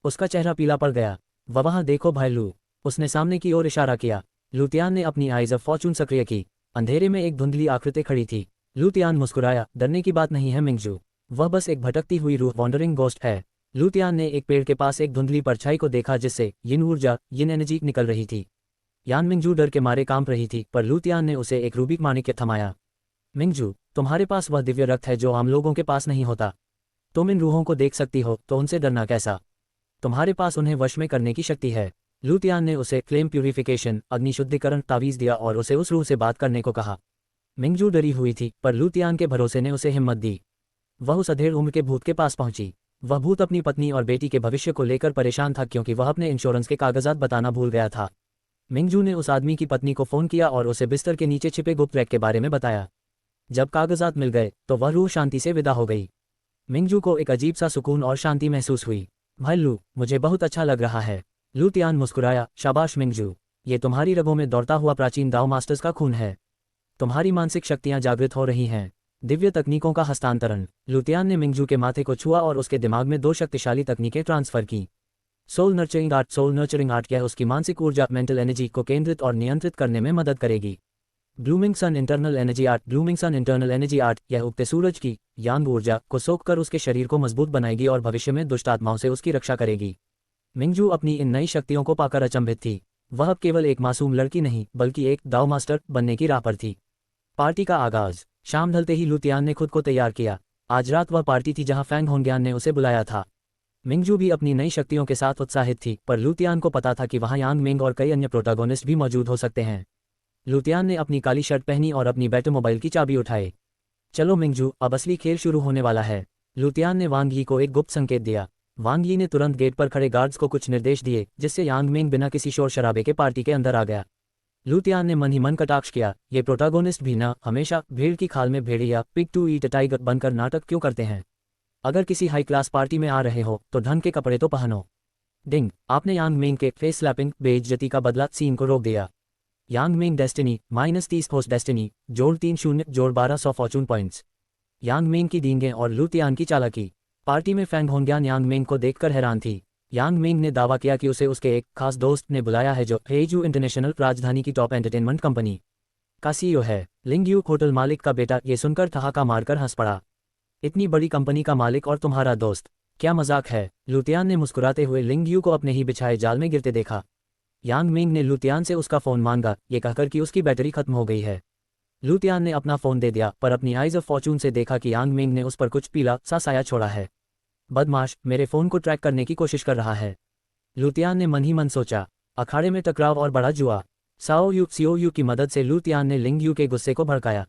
उसका चेहरा पीला पड़ गया। वहाँ देखो भाई लू। उसने सामने की ओर इशारा किया। लुतियान ने अपनी आइज ऑफ फॉर्चून सक्रिय की। अंधेरे में एक धुंधली आकृति खड़ी थी। लुतियान मुस्कुराया। डरने की बात नहीं है मिंगजू, वह बस एक भटकती हुई रूह वॉन्डरिंग गोस्ट है। लुतियान ने एक पेड़ के पास एक धुंधली परछाई को देखा जिससे यिन ऊर्जा, यिन एनर्जी निकल रही थी। यान मिंगजू डर के मारे कांप रही थी, पर लुतियान ने उसे एक रूबिक माणिक्य थमाया। मिंगजू, तुम्हारे पास वह दिव्य रक्त है जो आम लोगों के पास नहीं होता। तुम इन रूहों को देख सकती हो तो उनसे डरना कैसा? तुम्हारे पास उन्हें वश में करने की शक्ति है। लुतियान ने उसे फ्लेम प्यूरिफिकेशन अग्निशुद्धिकरण तावीज़ दिया और उसे उस रूह से बात करने को कहा। मिंगजू डरी हुई थी, पर लुतियान के भरोसे ने उसे हिम्मत दी। वह उस अधेड़ उम्र के भूत के पास पहुंची। वह भूत अपनी पत्नी और बेटी के भविष्य को लेकर परेशान था क्योंकि वह अपने इंश्योरेंस के कागजात बताना भूल गया था। मिंगजू ने उस आदमी की पत्नी को फ़ोन किया और उसे बिस्तर के नीचे छिपे गुप्त रैक के बारे में बताया। जब कागजात मिल गए तो वह रूह शांति से विदा हो गई। मिंगजू को एक अजीब सा सुकून और शांति महसूस हुई। भाई लू, मुझे बहुत अच्छा लग रहा है। लुतियान मुस्कुराया। शाबाश मिंगजू, ये तुम्हारी रगों में दौड़ता हुआ प्राचीन दाओ मास्टर्स का खून है। तुम्हारी मानसिक शक्तियां जागृत हो रही हैं। दिव्य तकनीकों का हस्तांतरण। लुतियान ने मिंगजू के माथे को छुआ और उसके दिमाग में 2 शक्तिशाली तकनीकें ट्रांसफर की। सोल नर्चरिंग आर्ट, यह उसकी मानसिक ऊर्जा मेंटल एनर्जी को केंद्रित और नियंत्रित करने में मदद करेगी। ब्लूमिंग सन इंटरनल एनर्जी आर्ट, यह उगते सूरज की यांग ऊर्जा को सोखकर उसके शरीर को मजबूत बनाएगी और भविष्य में दुष्ट आत्माओं से उसकी रक्षा करेगी। मिंगजू अपनी इन नई शक्तियों को पाकर अचंभित थी। वह अब केवल एक मासूम लड़की नहीं बल्कि एक दाओ मास्टर बनने की राह पर थी। पार्टी का आगाज। शाम ढलते ही लुतियान ने खुद को तैयार किया। आज रात वह पार्टी थी जहां फैंग होंग्यान ने उसे बुलाया था। मिंगजू भी अपनी नई शक्तियों के साथ उत्साहित थी, पर लुतियान को पता था कि वहां यांग मिंग और कई अन्य प्रोटैगोनिस्ट भी मौजूद हो सकते हैं। लुतियान ने अपनी काली शर्ट पहनी और अपनी बैटमोबाइल की चाबी उठाई। चलो मिंगजू, अब असली खेल शुरू होने वाला है। लुतियान ने वांग यी को एक गुप्त संकेत दिया। वांग यी ने तुरंत गेट पर खड़े गार्ड्स को कुछ निर्देश दिए, जिससे यांग मिंग बिना किसी शोर शराबे के पार्टी के अंदर आ गया। लुतियान ने मन ही मन कटाक्ष किया, ये प्रोटैगोनिस्ट भी ना हमेशा भेड़ की खाल में भेड़िया पिग टू ईट टाइगर बनकर नाटक क्यों करते हैं? अगर किसी हाई क्लास पार्टी में आ रहे हो तो ढंग के कपड़े तो पहनो। डिंग। आपने यांग मिंग के फेस स्लैपिंग बेइज्जती का बदला सीन को रोक दिया। यांग मिंग डेस्टिनी -30 होस्ट डेस्टिनी जोड़ 30 जोड़ 1200 फॉर्चून पॉइंट्स। यांग मिंग की डींगें और लुतियान की चालाकी। पार्टी में फैंग होंग्यान यांग मिंग को देखकर हैरान थी। यांग मिंग ने दावा किया कि उसे उसके एक खास दोस्त ने बुलाया है जो हेजू इंटरनेशनल राजधानी की टॉप एंटरटेनमेंट कंपनी का सीईओ है। लिंगयू होटल मालिक का बेटा। ये सुनकर ठहाका मारकर हंस पड़ा। इतनी बड़ी कंपनी का मालिक और तुम्हारा दोस्त, क्या मजाक है? लुतियान ने मुस्कुराते हुए लिंगयू को अपने ही बिछाए जाल में गिरते देखा। यांग मिंग ने लुतियान से उसका फ़ोन मांगा, ये कहकर कि उसकी बैटरी खत्म हो गई है। लुतियान ने अपना फ़ोन दे दिया, पर अपनी आइज ऑफ फॉर्चून से देखा कि यांग मिंग ने उस पर कुछ पीला सा साया छोड़ा है। बदमाश, मेरे फ़ोन को ट्रैक करने की कोशिश कर रहा है। लुतियान ने मन ही मन सोचा। अखाड़े में टकराव और बड़ा जुआ। सिओयू की मदद से लुतियान ने लिंगयू के गुस्से को भड़काया।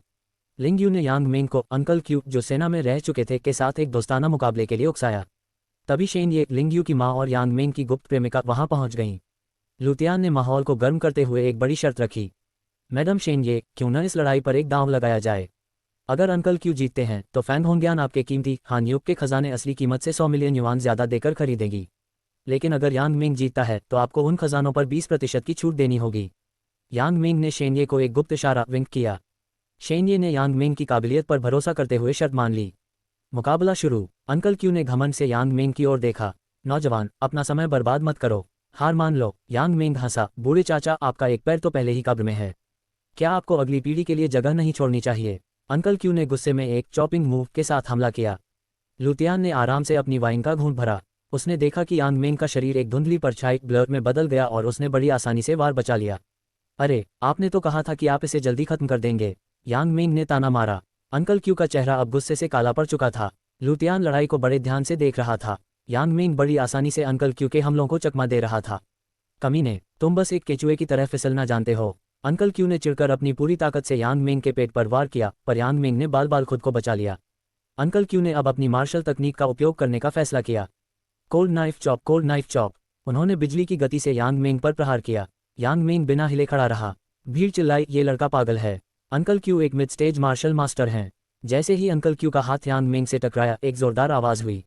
लिंगयू ने यांग मिंग को अंकल क्यू, जो सेना में रह चुके थे, के साथ एक दोस्ताना मुकाबले के लिए उकसाया। तभी शेन ये, लिंगयू की माँ और यांग मिंग की गुप्त प्रेमिका वहां पहुंच गईं। लुतियान ने माहौल को गर्म करते हुए एक बड़ी शर्त रखी। मैडम शेन ये, क्यों न इस लड़ाई पर एक दांव लगाया जाए? अगर अंकल क्यू जीतते हैं तो फैंग होंग्यान आपके कीमती हानयुग के खजाने असली कीमत से 100 मिलियन युआन ज्यादा देकर खरीदेगी। लेकिन अगर यांग मिंग जीतता है तो आपको उन खजानों पर 20% की छूट देनी होगी। यांग मिंग ने शेनये को एक गुप्त इशारा विंक किया। शेनये ने यांग मिंग की काबिलियत पर भरोसा करते हुए शर्त मान ली। मुकाबला शुरू। अंकल क्यू ने घमंड से यांग मिंग की ओर देखा। नौजवान, अपना समय बर्बाद मत करो, हार मान लो। यांग मिंग हंसा। बूढ़े चाचा, आपका एक पैर तो पहले ही कब्र में है। क्या आपको अगली पीढ़ी के लिए जगह नहीं छोड़नी चाहिए? अंकल क्यू ने गुस्से में एक चॉपिंग मूव के साथ हमला किया। लुतियान ने आराम से अपनी वाइन का घूंट भरा। उसने देखा कि यांग मेंग का शरीर एक धुंधली परछाई ब्लर में बदल गया और उसने बड़ी आसानी से वार बचा लिया। अरे, आपने तो कहा था कि आप इसे जल्दी खत्म कर देंगे, यांग मेंग ने ताना मारा। अंकल क्यू का चेहरा अब गुस्से से काला पड़ चुका था। लुतियान लड़ाई को बड़े ध्यान से देख रहा था। यांग मेंग बड़ी आसानी से अंकल क्यू के हमलों को चकमा दे रहा था। कमीने, तुम बस एक केचुए की तरह फिसलना जानते हो। अंकल क्यू ने चिढ़कर अपनी पूरी ताकत से यांग मेंग के पेट पर वार किया, पर यांग मेंग ने बाल बाल खुद को बचा लिया। अंकल क्यू ने अब अपनी मार्शल तकनीक का उपयोग करने का फैसला किया। Cold knife chop, cold knife chop. उन्होंने बिजली की गति से यांग मेंग पर प्रहार किया। यांग मेंग बिना हिले खड़ा रहा। भीड़ चिल्लाई, ये लड़का पागल है। अंकल क्यू एक मिड स्टेज मार्शल मास्टर हैं। जैसे ही अंकल क्यू का हाथ यांग मेंग से टकराया, एक जोरदार आवाज हुई।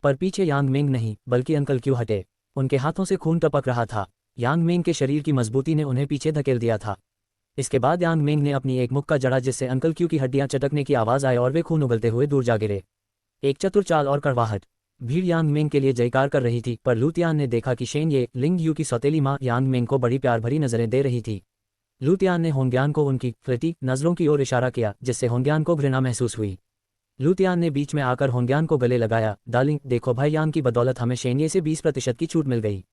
पर पीछे यांग मेंग नहीं, बल्कि अंकल क्यू हटे। उनके हाथों से खून टपक रहा था। यांग मेंग के शरीर की मजबूती ने उन्हें पीछे धकेल दिया था। इसके बाद यांग मेंग ने अपनी एक मुक्का जड़ा, जिससे अंकल क्यू की हड्डियां चटकने की आवाज आई और वे खून उगलते हुए दूर जा गिरे। एक चतुर चाल और कड़वाहट। भीड़ यांग मेंग के लिए जयकार कर रही थी, पर लुतियान ने देखा कि शेन ये लिंग यू की सौतेली माँ यांग मेंग को बड़ी प्यार भरी नजरें दे रही थी। लुतियान ने होंग्यान को उनकी फ्लर्टी नजरों की ओर इशारा किया, जिससे होंग्यान को घृणा महसूस हुई। लुतियान ने बीच में आकर होंग्यान को गले लगाया। डार्लिंग, देखो भाई, यांग की बदौलत हमें शेनिये से 20% की छूट मिल गई।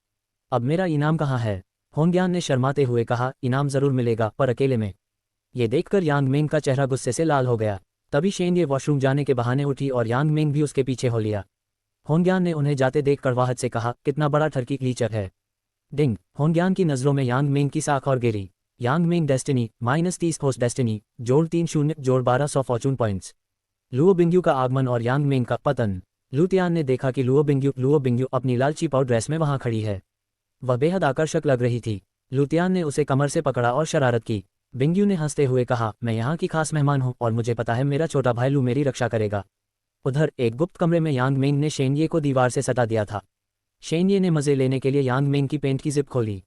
अब मेरा इनाम कहाँ है? होंग्यान ने शर्माते हुए कहा। इनाम जरूर मिलेगा, पर अकेले में। ये देखकर यांग मेंग का चेहरा गुस्से से लाल हो गया। तभी शेनिये वॉशरूम जाने के बहाने उठी और यांग मेंग भी उसके पीछे हो लिया। होंग्यान ने उन्हें जाते देख कड़वाहट से कहा, कितना बड़ा ठरकी लीचर है। डिंग। होंग्यान की नजरों में यांग मेंग की साख और गिरी। यांग मेंग डेस्टिनी -30 होस्ट डेस्टिनी जोड़ 3 जोड़ 1200 फॉर्चून पॉइंट्स। लुओ बिंग्यू का आगमन और यांग मेंग का पतन। लुतियान ने देखा कि लुओ बिंग्यू अपनी लालची पाउड ड्रेस में वहां खड़ी है। वह बेहद आकर्षक लग रही थी। लुतियान ने उसे कमर से पकड़ा और शरारत की। बिंग्यू ने हंसते हुए कहा, मैं यहाँ की खास मेहमान हूँ और मुझे पता है मेरा छोटा भाई लू मेरी रक्षा करेगा। उधर एक गुप्त कमरे में यांग मेंग ने शेनिये को दीवार से सटा दिया था। शेनिये ने मजे लेने के लिए यांग मेंग की पेंट की जिप खोली।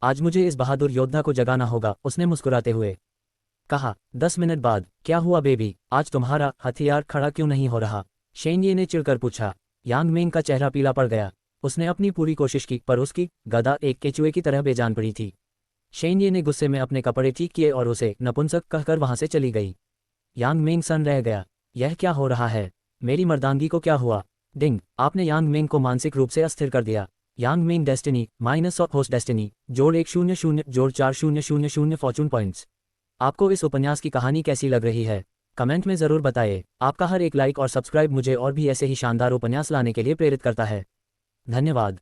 आज मुझे इस बहादुर योद्धा को जगाना होगा, उसने मुस्कुराते हुए कहा। 10 मिनट बाद, क्या हुआ बेबी, आज तुम्हारा हथियार खड़ा क्यों नहीं हो रहा? शेनिये ने चिढ़कर पूछा। यांग मेंग का चेहरा पीला पड़ गया। उसने अपनी पूरी कोशिश की, पर उसकी गदा एक केचुए की तरह बेजान पड़ी थी। शेनिये ने गुस्से में अपने कपड़े ठीक किए और उसे नपुंसक कहकर वहां से चली गई। यांग मेंग सन रह गया। यह क्या हो रहा है? मेरी मर्दानगी को क्या हुआ? डिंग। आपने यांग मेंग को मानसिक रूप से अस्थिर कर दिया। यांग मेंग डेस्टिनी -100 होस्ट डेस्टिनी जोड़ 100 जोड़ 4000 फॉर्चून पॉइंट्स। आपको इस उपन्यास की कहानी कैसी लग रही है? कमेंट में ज़रूर बताइए। आपका हर एक लाइक और सब्सक्राइब मुझे और भी ऐसे ही शानदार उपन्यास लाने के लिए प्रेरित करता है। धन्यवाद।